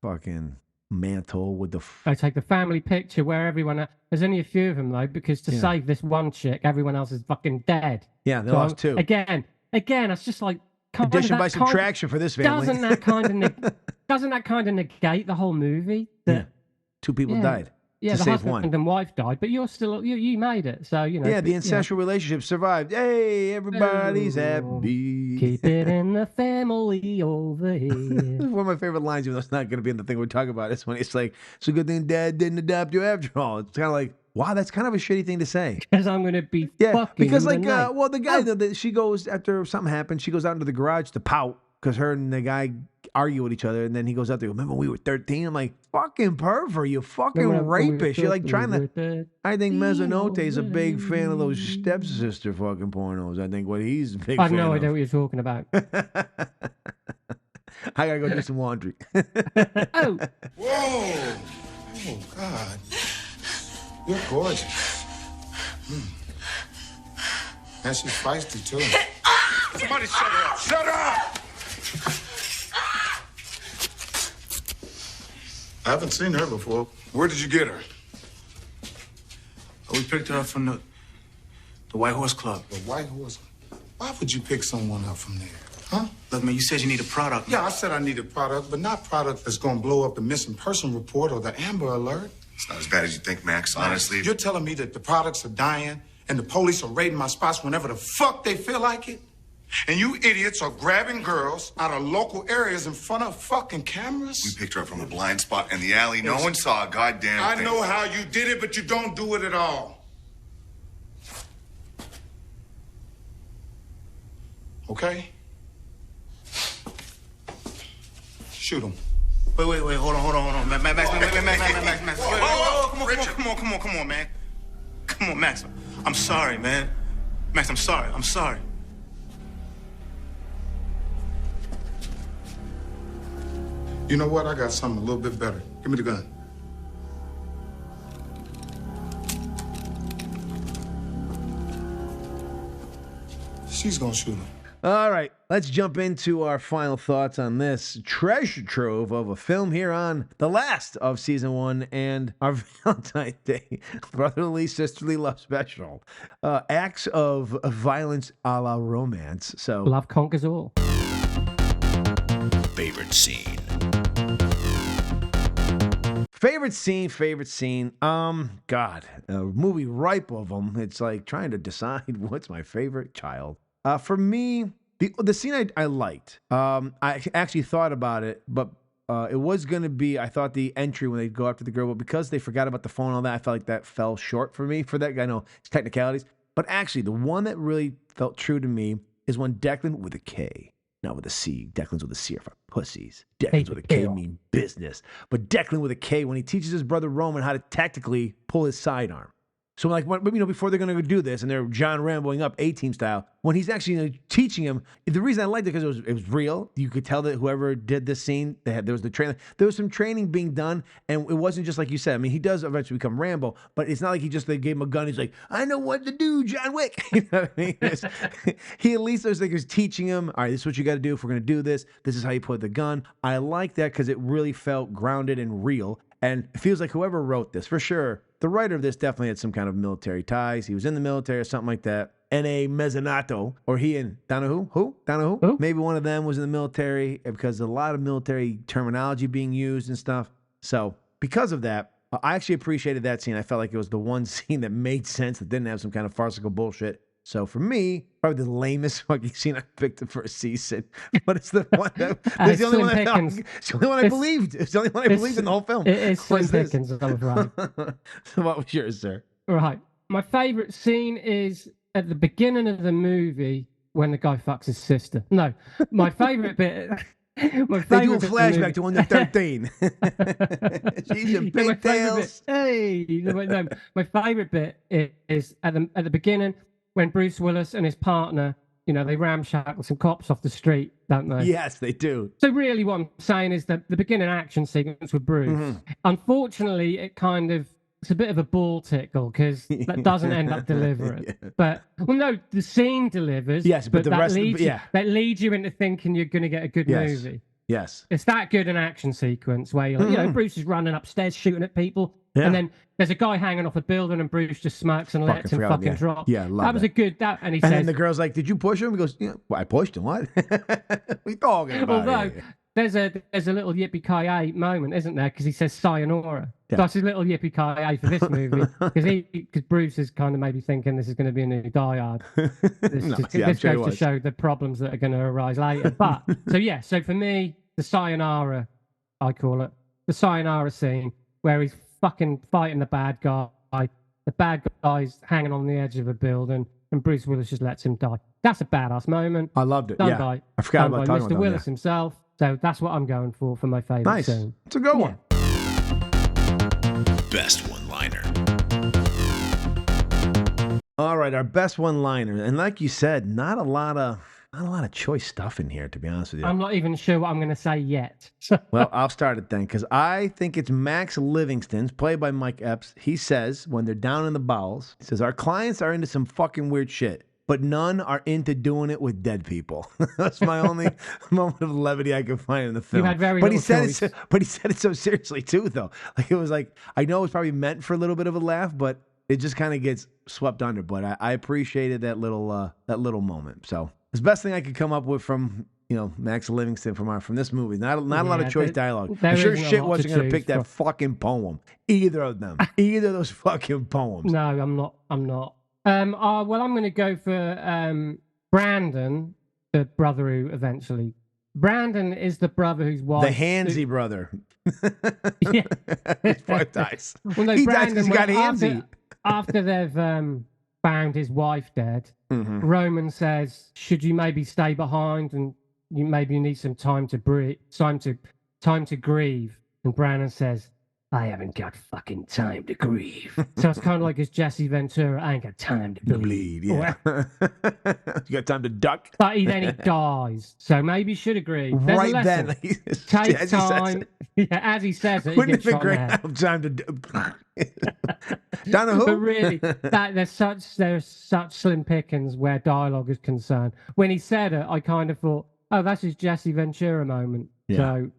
fucking mantle with the... They take the family picture where everyone... There's only a few of them, though, because to save this one chick, everyone else is fucking dead. Yeah, they lost two. Again, it's just like... Addition by subtraction for this family. Doesn't that kind of negate the whole movie? Yeah, two people died. Yeah, to the save husband one. and wife died, but you're still you made it, so you know. Yeah, the ancestral relationship survived. Hey, everybody's happy. Keep it in the family over here. One of my favorite lines, even though it's not going to be in the thing we're talking about, is when it's like, "It's a good thing Dad didn't adopt you after all." It's kind of like, wow, that's kind of a shitty thing to say. Because I'm going to be fucking because like, the guy, she goes, after something happens, she goes out into the garage to pout because her and the guy argue with each other, and then he goes out there, remember we were 13? I'm like, fucking pervert, you fucking rapist. You're like trying to... I think Mezzanotte is a big fan of those stepsister fucking pornos. I think he's a big fan of. I have no idea what you're talking about. I gotta go do some laundry. Oh. Whoa! Oh, God. You're gorgeous. And she's feisty, too. Somebody shut her up. Shut up! I haven't seen her before. Where did you get her? We picked her up from the White Horse Club. The White Horse? Why would you pick someone up from there? Huh? Look, man, you said you need a product. Yeah, I said I need a product, but not product that's going to blow up the missing person report or the Amber Alert. It's not as bad as you think, Max, honestly. You're telling me that the products are dying and the police are raiding my spots whenever the fuck they feel like it? And you idiots are grabbing girls out of local areas in front of fucking cameras? We picked her up from the blind spot in the alley. No one saw a goddamn thing. I know how you did it, but you don't do it at all. Okay? Shoot him. Wait, hold on. Max. Come on, man. Come on, Max. I'm sorry, man. Max, I'm sorry. You know what? I got something a little bit better. Give me the gun. She's gonna shoot him. All right, let's jump into our final thoughts on this treasure trove of a film here on the last of season 1 and our Valentine's Day brotherly sisterly love special. Acts of violence a la romance. So love conquers all. Favorite scene. Favorite scene. God, a movie ripe of them. It's like trying to decide what's my favorite child. For me, the scene I liked. I actually thought about it, but it was going to be, I thought the entry when they go after the girl, but because they forgot about the phone and all that, I felt like that fell short for me for that guy. I know it's technicalities, but actually the one that really felt true to me is when Declan with a K. Not with a C. Declan's with a C for pussies. Declan's with a K mean business. But Declan with a K when he teaches his brother Roman how to tactically pull his sidearm. So like, before they're going to do this and they're John Ramboing up A-Team style, when he's actually teaching him, the reason I liked it because it was real. You could tell that whoever did this scene, there was the training. There was some training being done, and it wasn't just like you said. I mean, he does eventually become Rambo, but it's not like they gave him a gun. He's like, I know what to do, John Wick. You know what I mean? He at least was teaching him, all right, this is what you got to do if we're going to do this. This is how you put the gun. I like that because it really felt grounded and real. And it feels like whoever wrote this, for sure, the writer of this definitely had some kind of military ties. He was in the military or something like that. N.A. Mezzanato, or he and Donahue? Who? Maybe one of them was in the military because a lot of military terminology being used and stuff. So because of that, I actually appreciated that scene. I felt like it was the one scene that made sense, that didn't have some kind of farcical bullshit. So for me, probably the lamest fucking scene I picked up for a season, but it's the one that it's the only one it's the only one I believed. It's the only one I believed in the whole film. It is Slim Pickens, I'm right. So what was yours, sir? Right. My favorite scene is at the beginning of the movie when the guy fucks his sister. No, my favorite bit. They do a flashback to when they're 13. She's in pigtails. No, my favorite bit is at the beginning. When Bruce Willis and his partner, they ramshackle some cops off the street, don't they? Yes, they do. So really what I'm saying is that the beginning action sequence with Bruce, unfortunately, it's a bit of a ball tickle because that doesn't end up delivering. Yeah. But, the scene delivers. Yes, but the rest that leads you into thinking you're going to get a good movie. Yes. It's that good an action sequence where you're Bruce is running upstairs shooting at people. Yeah. And then there's a guy hanging off a building, and Bruce just smirks and lets him drop. Yeah, love that. Was a good and he says. And then the girl's like, "Did you push him?" He goes, "Yeah, well, I pushed him. What? We talking about?" Although there's a little Yippee Ki-Yay moment, isn't there? Because he says sayonara. Yeah. That's his little Yippee Ki-Yay for this movie because Bruce is kind of maybe thinking this is going to be a new Die Hard. This goes to show the problems that are going to arise later. But so for me, the sayonara, I call it the sayonara scene where he's fucking fighting the bad guy. The bad guy's hanging on the edge of a building, and Bruce Willis just lets him die. That's a badass moment. I loved it. Done by Mr. Willis himself. So that's what I'm going for my favorite scene. It's a good one. Best one-liner. All right, our best one-liner, and like you said, not a lot of choice stuff in here, to be honest with you. I'm not even sure what I'm going to say yet. Well, I'll start it then, because I think it's Max Livingston's, played by Mike Epps. He says, when they're down in the bowels, he says, our clients are into some fucking weird shit, but none are into doing it with dead people. That's my only moment of levity I could find in the film. You had very little choice. But he said it so seriously, too, though. Like, it was like, I know it was probably meant for a little bit of a laugh, but it just kind of gets swept under. But I appreciated that little moment. So it's the best thing I could come up with from Max Livingston from this movie. Not a lot of choice dialogue. I sure shit wasn't going to pick that fucking poem. Either of them. Either of those fucking poems. No, I'm not. Well, I'm going to go for Brandon, the brother who eventually. Brandon is the brother whose wife. The handsy brother. Yeah. His wife dies. Well, no, he Brandon, dies because he's got handsy. After they've found his wife dead, Roman says, "Should you maybe stay behind and you need some time to breathe, time to grieve?" And Brandon says, I haven't got fucking time to grieve. So it's kind of like his Jesse Ventura. I ain't got time to bleed. Yeah. You got time to duck. But then he dies. So maybe you should agree. There's Right a lesson. then. Take time. Yeah, as he says it, Wouldn't he it gets be shot in great? the head. Time to Donahue? But really, there's such slim pickings where dialogue is concerned. When he said it, I kind of thought, oh, that's his Jesse Ventura moment. Yeah. So,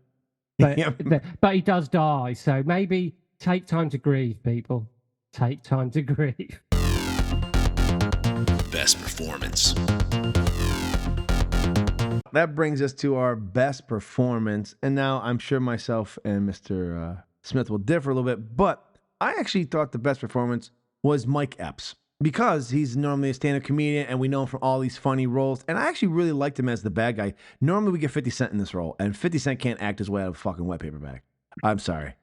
but he does die. So maybe take time to grieve, people. Take time to grieve. Best performance. That brings us to our best performance. And now I'm sure myself and Mr. Smith will differ a little bit, but I actually thought the best performance was Mike Epps because he's normally a stand-up comedian and we know him from all these funny roles. And I actually really liked him as the bad guy. Normally we get 50 Cent in this role, and 50 Cent can't act his way out of a fucking wet paper bag. I'm sorry.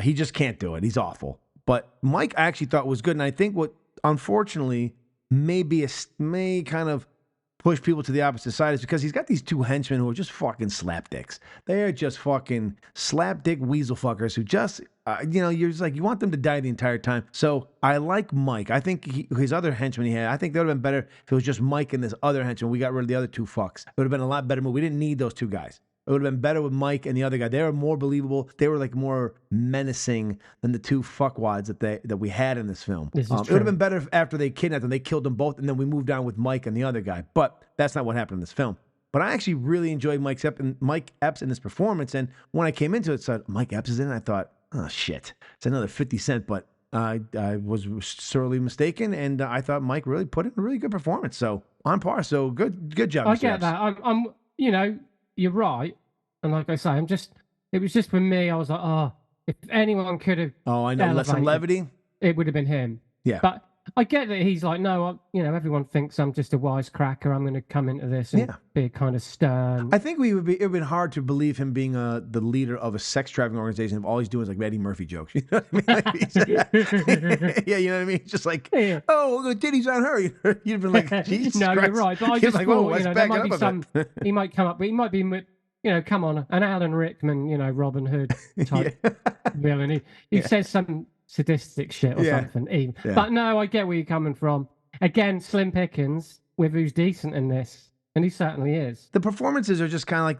He just can't do it. He's awful. But Mike I actually thought was good. And I think what, unfortunately, may kind of push people to the opposite side is because he's got these two henchmen who are just fucking slapdicks. They're just fucking slapdick weasel fuckers who just, you're just like, you want them to die the entire time. So I like Mike. I think his other henchman he had, I think that would have been better if it was just Mike and this other henchman. We got rid of the other two fucks. It would have been a lot better movie. We didn't need those two guys. It would have been better with Mike and the other guy. They were more believable. They were like more menacing than the two fuckwads that we had in this film. It would have been better after they kidnapped them. They killed them both, and then we moved on with Mike and the other guy. But that's not what happened in this film. But I actually really enjoyed Mike Epps in this performance. And when I came into it, said Mike Epps is in it. I thought, oh shit, it's another 50 Cent. But I was sorely mistaken, and I thought Mike really put in a really good performance. So on par. So good job. I Mr. get Epps. that. I'm you're right. And like I say, it was just for me, I was like, oh, if anyone could have. Oh, I know. Less some levity. It would have been him. Yeah. But I get that he's like, no, everyone thinks I'm just a wisecracker. I'm going to come into this and be kind of stern. I think it would have been hard to believe him being the leader of a sex trafficking organization if all he's doing is like Eddie Murphy jokes. You know what I mean? Yeah, you know what I mean? Just like, oh, the titties on her. You'd have been like, Jesus no, Christ. you're right. But I just like, thought, there might be some. He might come up, but he might be. Come on, an Alan Rickman, Robin Hood type villain. He says some sadistic shit or something. Even. Yeah. But no, I get where you're coming from. Again, slim pickings with who's decent in this, and he certainly is. The performances are just kind of like,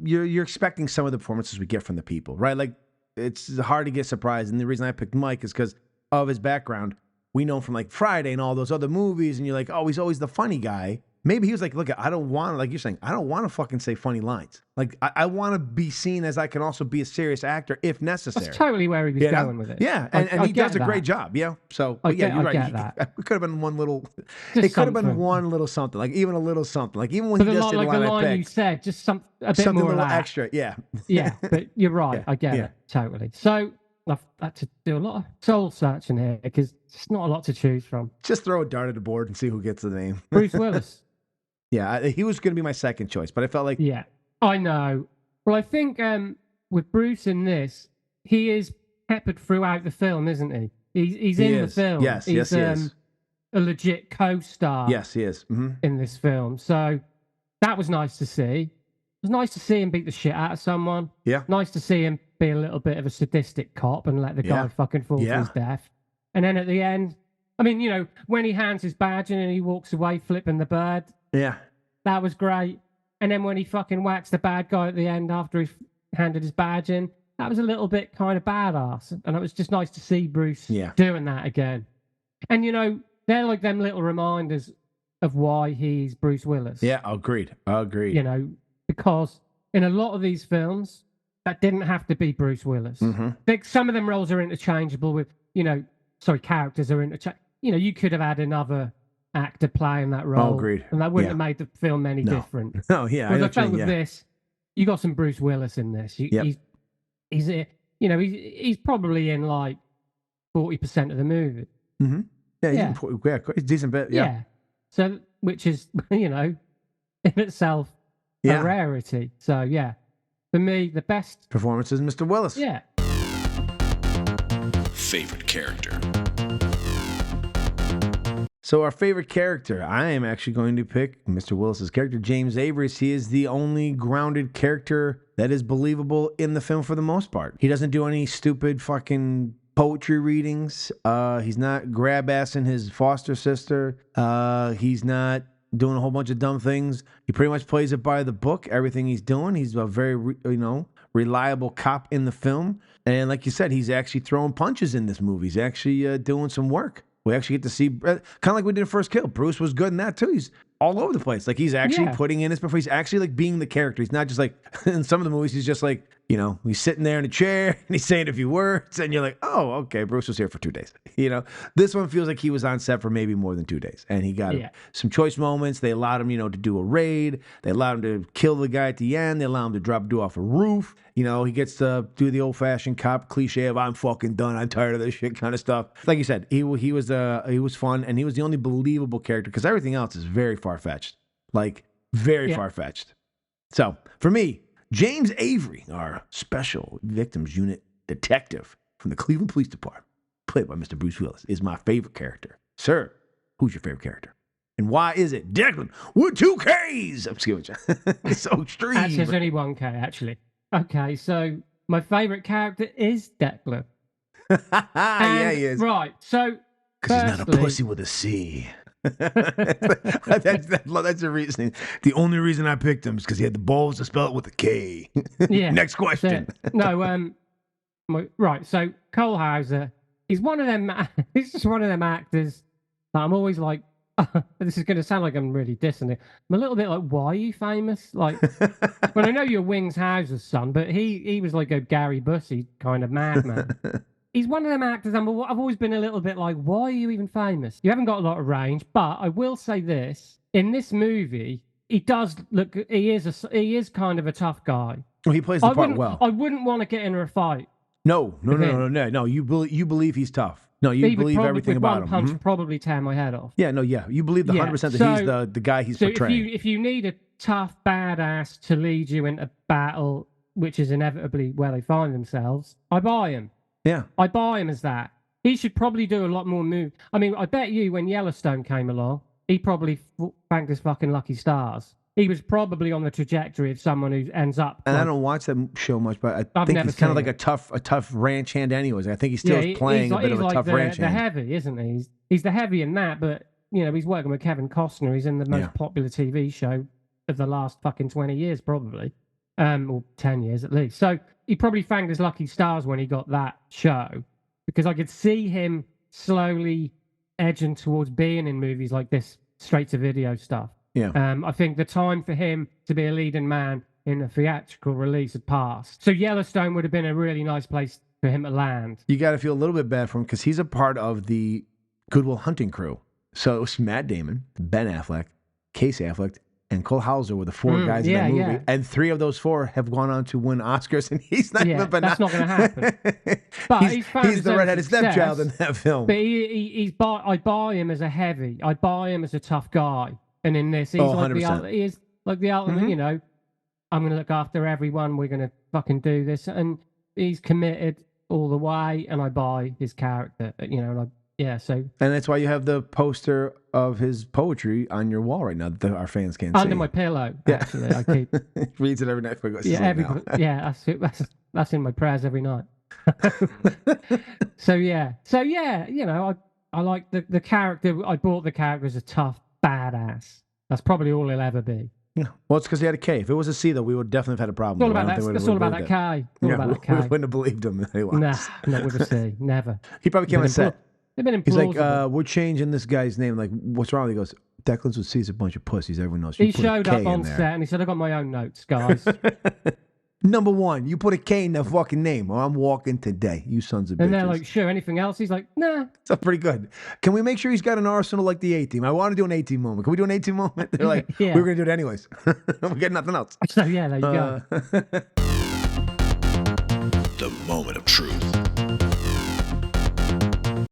you're expecting some of the performances we get from the people, right? Like, it's hard to get surprised. And the reason I picked Mike is because of his background. We know him from like Friday and all those other movies, and you're like, oh, he's always the funny guy. Maybe he was like, look, I don't want, like you're saying, I don't want to fucking say funny lines. Like, I want to be seen as I can also be a serious actor if necessary. That's totally where he was going with it. Yeah, and he does a great job, So, you're right. It could have been one little, could have been one little something, like even a little something. Like even when he just did the line you said, just a bit something more a little of that. extra, yeah. Yeah, but you're right. I get it, totally. So, I've had to do a lot of soul searching here because it's not a lot to choose from. Just throw a dart at the board and see who gets the name. Bruce Willis. Yeah, he was going to be my second choice, but I felt like... Yeah, I know. Well, I think with Bruce in this, he is peppered throughout the film, isn't he? He's in the film. Yes, he's he is. A legit co-star. Yes, he is. Mm-hmm. In this film. So that was nice to see. It was nice to see him beat the shit out of someone. Yeah. Nice to see him be a little bit of a sadistic cop and let the guy fucking fall to his death. And then at the end, I mean, when he hands his badge in and he walks away flipping the bird... Yeah. That was great. And then when he fucking whacks the bad guy at the end after he handed his badge in, that was a little bit kind of badass. And it was just nice to see Bruce doing that again. And, they're like them little reminders of why he's Bruce Willis. Yeah, agreed. Because in a lot of these films, that didn't have to be Bruce Willis. Mm-hmm. Some of them roles are interchangeable with, characters are interchangeable. You could have had another actor playing that role. Oh, agreed. And that wouldn't have made the film any different. Oh, yeah. Whereas I felt with this, you got some Bruce Willis in this. He's probably in like 40% of the movie. Mm-hmm. Yeah, he's decent bit. Yeah. So, which is, in itself, a rarity. So, yeah. For me, the best performance is Mr. Willis. Yeah. Favorite character. So our favorite character, I am actually going to pick Mr. Willis's character, James Avery. He is the only grounded character that is believable in the film for the most part. He doesn't do any stupid fucking poetry readings. He's not grab-assing his foster sister. He's not doing a whole bunch of dumb things. He pretty much plays it by the book, everything he's doing. He's a very, reliable cop in the film. And like you said, he's actually throwing punches in this movie. He's actually doing some work. We actually get to see, kind of like we did in First Kill. Bruce was good in that too. He's all over the place. Like he's actually putting in his performance. He's actually like being the character. He's not just like, in some of the movies, he's just like, he's sitting there in a chair and he's saying a few words and you're like, oh, okay, Bruce was here for 2 days. This one feels like he was on set for maybe more than 2 days. And he got some choice moments. They allowed him, to do a raid. They allowed him to kill the guy at the end. They allowed him to drop a dude off a roof. He gets to do the old-fashioned cop cliche of I'm fucking done. I'm tired of this shit kind of stuff. Like you said, he was fun and he was the only believable character because everything else is very far-fetched. Like, very far-fetched. So, for me, James Avery, our Special Victims Unit detective from the Cleveland Police Department, played by Mr. Bruce Willis, is my favorite character. Sir, who's your favorite character? And why is it Declan with 2 Ks? I'm just kidding with you. It's so extreme. Actually, there's only 1 K, actually. Okay, so my favorite character is Declan. Yeah, he is. Right, so because he's not a pussy with a C. that's the reasoning. The only reason I picked him is because he had the balls to spell it with a K. Yeah. Next question. Right. So Cole Hauser, he's one of them. He's just one of them actors that I'm always like. This is going to sound like I'm really dissing it. I'm a little bit like, why are you famous? Like, well, I know you're Wings Hauser's son, but he was like a Gary Busey kind of madman. He's one of them actors I've always been a little bit like, why are you even famous? You haven't got a lot of range, but I will say this. In this movie, he does look, he is kind of a tough guy. Well, he plays the part well. I wouldn't want to get in a fight. No. You believe he's tough. No, you believe everything about him. One punch would probably tear my head off. Yeah, you believe 100% that he's the guy he's portraying. If you need a tough badass to lead you into battle, which is inevitably where they find themselves, I buy him. Yeah. I buy him as that. He should probably do a lot more moves. I mean, I bet you when Yellowstone came along, he probably thanked his fucking lucky stars. He was probably on the trajectory of someone who ends up. And I don't watch that show much, but I think he's kind of like a tough ranch hand anyways. I think he's still playing a bit of a tough ranch hand. He's the heavy, isn't he? He's the heavy in that, but, he's working with Kevin Costner. He's in the most popular TV show of the last fucking 20 years, probably. Or 10 years at least. So he probably thanked his lucky stars when he got that show, because I could see him slowly edging towards being in movies like this straight-to-video stuff. Yeah. I think the time for him to be a leading man in a theatrical release had passed. So Yellowstone would have been a really nice place for him to land. You got to feel a little bit bad for him because he's a part of the Good Will Hunting crew. So it was Matt Damon, Ben Affleck, Casey Affleck, and Cole Hauser were the 4 guys in that movie. Yeah. And 3 of those 4 have gone on to win Oscars, and he's not even been. That's not going to happen. But he's the redheaded stepchild in that film. But I buy him as a heavy. I buy him as a tough guy. And in this, he is like the ultimate, I'm going to look after everyone. We're going to fucking do this. And he's committed all the way, and I buy his character, so. And that's why you have the poster of his poetry on your wall right now that our fans can't see. Under my pillow, actually. I keep. Reads it every night before he goes to sleep now. That's in my prayers every night. I like the character. I bought the character as a tough badass. That's probably all he'll ever be. Yeah. Well, it's because he had a K. If it was a C, though, we would definitely have had a problem. It's all about that. It's all about that K. We wouldn't have believed him. Nah, not with a C. Never. He probably came on set. They've been He's like, we're changing this guy's name. Like, what's wrong? He goes, Declan's with C's a bunch of pussies. Everyone knows. He showed up on set and he said, I got my own notes, guys. Number 1, you put a K in the fucking name, or I'm walking today. You sons of bitches. And they're like, sure, anything else? He's like, nah. That's pretty good. Can we make sure he's got an arsenal like the A-Team? I want to do an A-Team moment. Can we do an A-Team moment? They're like, we were going to do it anyways. We get nothing else. So, yeah, there you go. The moment of truth.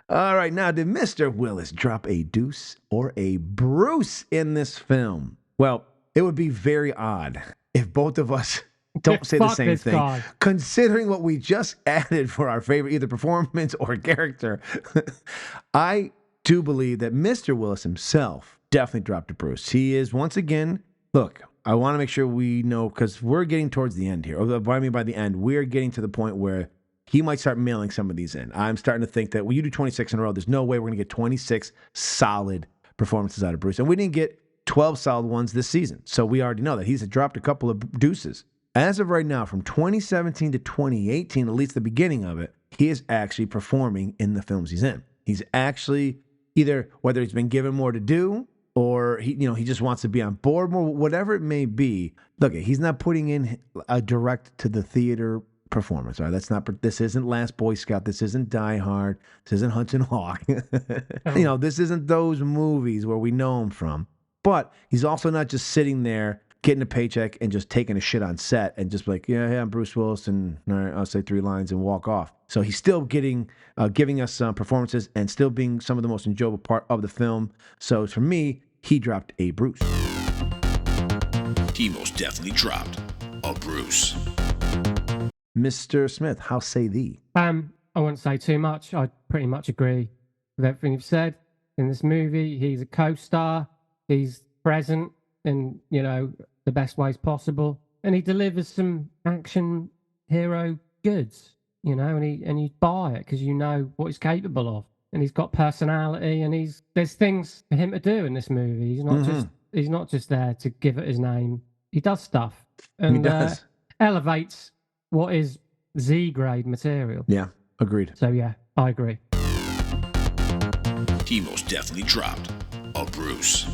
All right, now, did Mr. Willis drop a deuce or a Bruce in this film? Well, it would be very odd if both of us don't say the same thing. God. Considering what we just added for our favorite, either performance or character, I do believe that Mr. Willis himself definitely dropped a Bruce. He is, once again, look, I want to make sure we know, because we're getting towards the end here. Or what I mean by the end, we're getting to the point where he might start mailing some of these in. I'm starting to think that when you do 26 in a row, there's no way we're going to get 26 solid performances out of Bruce. And we didn't get 12 solid ones this season. So we already know that he's dropped a couple of deuces. As of right now, from 2017 to 2018, at least the beginning of it, he is actually performing in the films he's in. He's actually either, whether he's been given more to do, or he just wants to be on board more, whatever it may be. Look, he's not putting in a direct to the theater performance. All right, this isn't Last Boy Scout. This isn't Die Hard. This isn't Hudson Hawk. This isn't those movies where we know him from. But he's also not just sitting there getting a paycheck and just taking a shit on set and just like, yeah, hey, I'm Bruce Willis, and all right, I'll say 3 lines and walk off. So he's still giving us performances and still being some of the most enjoyable part of the film. So for me, he dropped a Bruce. He most definitely dropped a Bruce. Mr. Smith, how say thee? I won't say too much. I pretty much agree with everything you've said. In this movie, he's a co-star. He's present in, the best ways possible. And he delivers some action hero goods, and you buy it because you know what he's capable of. And he's got personality, and there's things for him to do in this movie. He's not just there to give it his name. He does stuff. And he does. Elevates what is Z-grade material. Yeah, agreed. So yeah, I agree. He most definitely dropped a Bruce.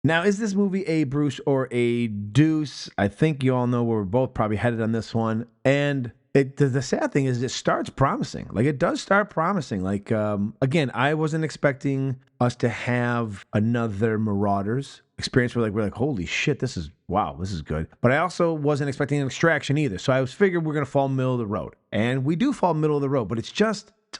Now, is this movie a Bruce or a Deuce? I think you all know where we're both probably headed on this one. And the sad thing is it starts promising. Like, it does start promising. Like, again, I wasn't expecting us to have another Marauders experience where we're like, holy shit, this is good. But I also wasn't expecting an Extraction either. So I figured we're going to fall middle of the road. And we do fall middle of the road, but it's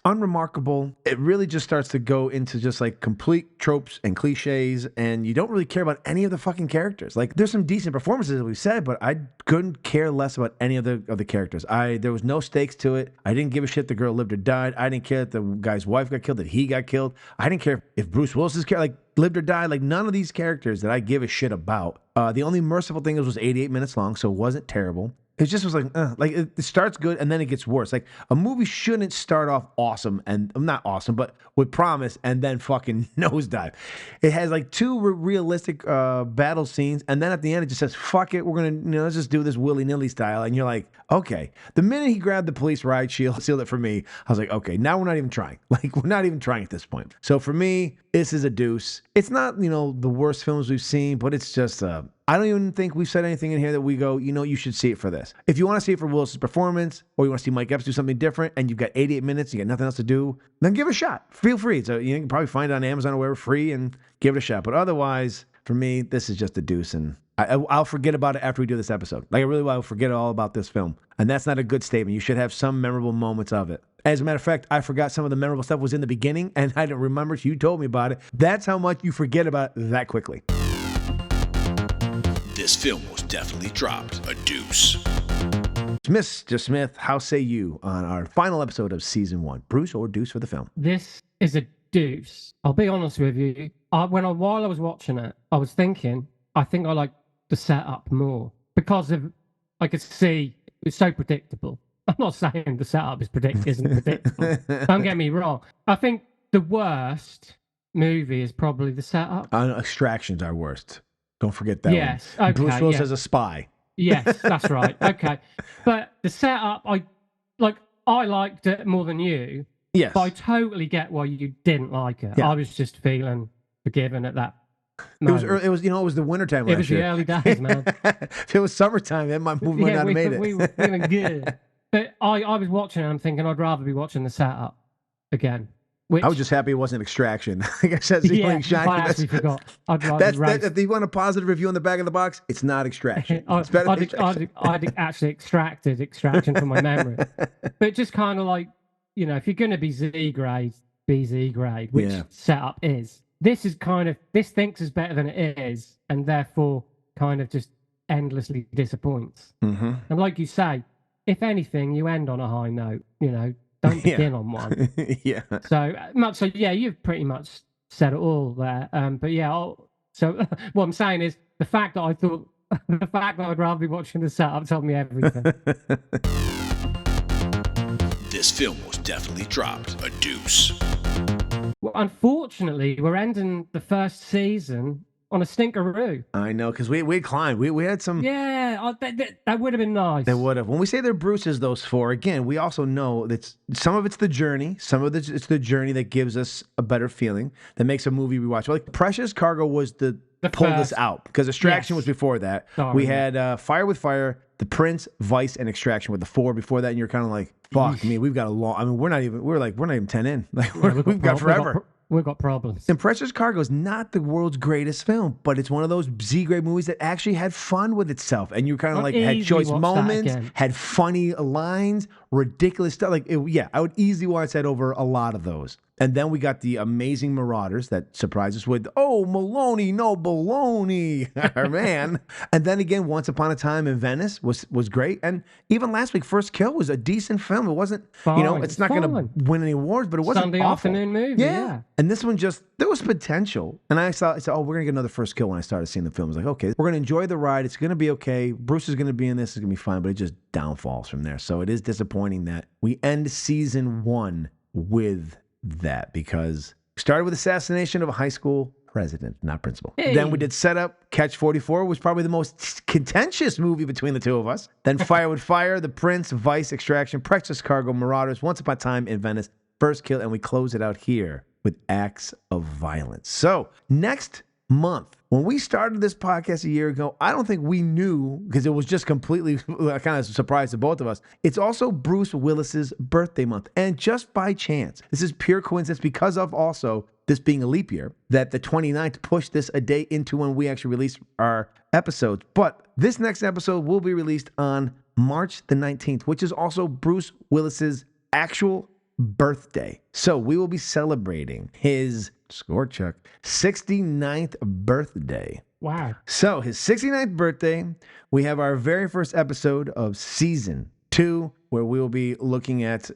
unremarkable. It really just starts to go into just like complete tropes and cliches, and you don't really care about any of the fucking characters. Like, there's some decent performances that we've said, but I couldn't care less about any of the characters. There was no stakes to it. I didn't give a shit the girl lived or died. I didn't care that the guy's wife got killed, that he got killed. I didn't care if Bruce Willis's character lived or died. Like, none of these characters that I give a shit about. The only merciful thing was 88 minutes long, so it wasn't terrible. It just was it starts good and then it gets worse. Like, a movie shouldn't start off awesome and not awesome, but with promise and then fucking nosedive. It has like 2 realistic battle scenes, and then at the end it just says, "Fuck it, we're gonna let's just do this willy-nilly style." And you're like, okay. The minute he grabbed the police riot shield, sealed it for me. I was like, okay, now we're not even trying. Like, we're not even trying at this point. So for me, this is a Deuce. It's not the worst films we've seen, but it's just I don't even think we've said anything in here that we go, you should see it for this. If you want to see it for Willis's performance, or you want to see Mike Epps do something different, and you've got 88 minutes, you got nothing else to do, then give it a shot. Feel free. So you can probably find it on Amazon or wherever free and give it a shot. But otherwise, for me, this is just a Deuce, and I'll forget about it after we do this episode. Like, I really will forget all about this film. And that's not a good statement. You should have some memorable moments of it. As a matter of fact, I forgot some of the memorable stuff was in the beginning, and I didn't remember, so you told me about it. That's how much you forget about it that quickly. This film was definitely dropped a Deuce. Mr. Smith, how say you on our final episode of season 1? Bruce or Deuce for the film? This is a Deuce. I'll be honest with you. While I was watching it, I was thinking, I think I like the setup more because I could see it's so predictable. I'm not saying the setup isn't predictable. Don't get me wrong. I think the worst movie is probably the setup. Extraction's our worst. Don't forget that. Yes. One. Okay, Bruce Willis as a spy. Yes, that's right. Okay. But the setup, I liked it more than you. Yes. But I totally get why you didn't like it. Yeah. I was just feeling forgiven at that moment. It was it was the wintertime last year. It was the early days, man. If it was summertime, then my movie might not have made it. We were feeling good. But I was watching it and I'm thinking I'd rather be watching the setup again. I was just happy it wasn't Extraction. I guess that's the only shine. I actually forgot. If you want a positive review on the back of the box, it's not Extraction. It's better than Extraction. I'd actually extracted Extraction from my memory. But just kind of like, if you're going to be Z-grade, be Z-grade, which setup is. This thinks is better than it is, and therefore kind of just endlessly disappoints. Mm-hmm. And like you say, if anything, you end on a high note, don't begin on one. Yeah. So you've pretty much said it all there. But yeah, so what I'm saying is the fact that I thought, the fact that I'd rather be watching the setup told me everything. This film was definitely dropped a deuce. Well, unfortunately, we're ending the first season on a stinkeroo. I know, because we climbed. We had some... Yeah, that would have been nice. They would have. When we say they're Bruce's, those four, again, we also know that some of it's the journey. Some of it's the journey that gives us a better feeling, that makes a movie rewatchable. Like, Precious Cargo was the pulled us out, because Extraction was before that. We had Fire with Fire, The Prince, Vice, and Extraction with the four before that, and you're kind of like, fuck me, we've got a long... I mean, we're not even 10 in. Like, we've got forever. We've got problems. And Precious Cargo is not the world's greatest film, but it's one of those Z-grade movies that actually had fun with itself. And you kind of like had choice moments, had funny lines, ridiculous stuff. Like, I would easily watch that over a lot of those. And then we got the amazing Marauders that surprised us with, oh, Maloney, no baloney, man. And then again, Once Upon a Time in Venice was great. And even last week, First Kill was a decent film. It wasn't, it's not going to win any awards, but it wasn't Sunday awful. afternoon movie, yeah. And this one there was potential. And I said, oh, we're going to get another First Kill when I started seeing the film. I was like, okay, we're going to enjoy the ride. It's going to be okay. Bruce is going to be in this. It's going to be fine. But it just downfalls from there. So it is disappointing that we end season 1 with that, because we started with assassination of a high school president, not principal. Hey. Then we did Setup. Catch 44 was probably the most contentious movie between the two of us. Then Fire with Fire, The Prince, Vice, Extraction, Precious Cargo, Marauders, Once Upon a Time in Venice, First Kill, and we close it out here with Acts of Violence. So next month, when we started this podcast a year ago, I don't think we knew, because it was just completely kind of a surprise to both of us. It's also Bruce Willis's birthday month. And just by chance, this is pure coincidence because of also this being a leap year, that the 29th pushed this a day into when we actually released our episodes. But this next episode will be released on March the 19th, which is also Bruce Willis's actual birthday. So we will be celebrating his score check 69th birthday. Wow. So his 69th birthday, we have our very first episode of season 2, where we will be looking at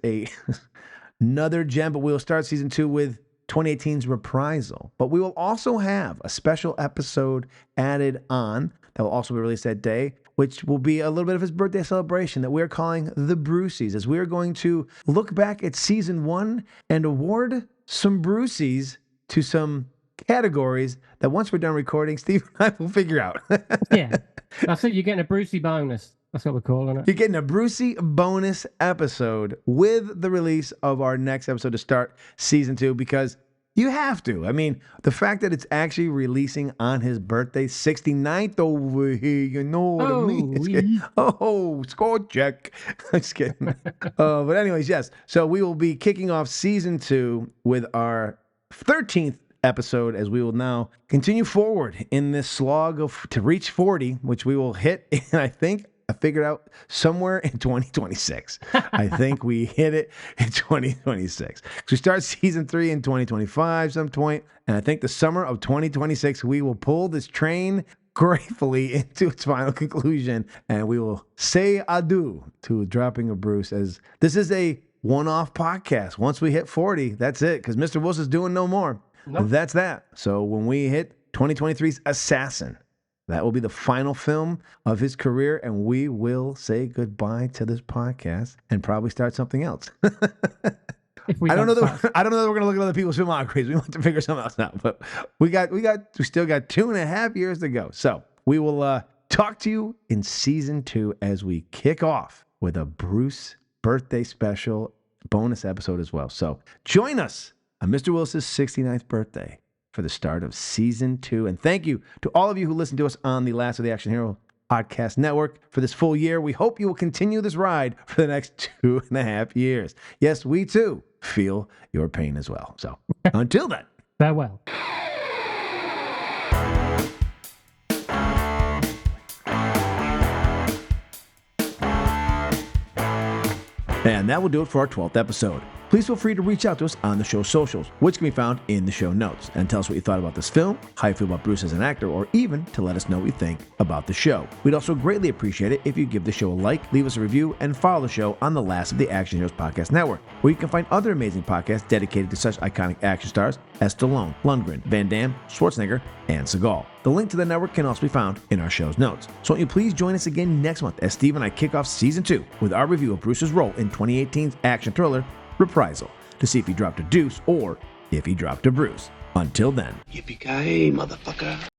another gem, but we'll start season 2 with 2018's Reprisal. But we will also have a special episode added on that will also be released that day, which will be a little bit of his birthday celebration that we're calling the Bruceys, as we're going to look back at season 1 and award some Bruceys to some categories that once we're done recording, Steve and I will figure out. Yeah, that's it. You're getting a Brucey bonus. That's what we're calling it. You're getting a Brucey bonus episode with the release of our next episode to start season 2, because you have to. I mean, the fact that it's actually releasing on his birthday, 69th over here, you know what I mean? Score check. I'm just kidding. But anyways, yes. So we will be kicking off season 2 with our 13th episode, as we will now continue forward in this slog to reach 40, which we will hit, and I think I figured out somewhere in 2026. I think we hit it in 2026. So we start season 3 in 2025 some point, and I think the summer of 2026 we will pull this train gratefully into its final conclusion, and we will say adieu to Dropping a Bruce, as this is a one-off podcast. Once we hit 40, that's it, because Mr. Wilson's doing no more. Nope. That's that. So when we hit 2023's Assassin, that will be the final film of his career, and we will say goodbye to this podcast and probably start something else. I don't know that we're going to look at other people's filmographies. We want to figure something else out, but we still got 2.5 years to go. So we will talk to you in season 2 as we kick off with a Bruce birthday special bonus episode as well. So join us on Mr. Willis's 69th birthday for the start of season 2. And thank you to all of you who listen to us on the Last of the Action Hero Podcast Network for this full year. We hope you will continue this ride for the next 2.5 years. Yes, we too feel your pain as well. So until then, farewell. And that will do it for our 12th episode. please feel free to reach out to us on the show's socials, which can be found in the show notes, and tell us what you thought about this film, how you feel about Bruce as an actor, or even to let us know what you think about the show. We'd also greatly appreciate it if you give the show a like, leave us a review, and follow the show on the Last of the Action Heroes Podcast Network, where you can find other amazing podcasts dedicated to such iconic action stars as Stallone, Lundgren, Van Damme, Schwarzenegger, and Seagal. The link to the network can also be found in our show's notes. So won't you please join us again next month as Steve and I kick off Season 2 with our review of Bruce's role in 2018's action thriller, Reprisal, to see if he dropped a deuce or if he dropped a Bruce. Until then. Yippee Ki-Yay, motherfucker.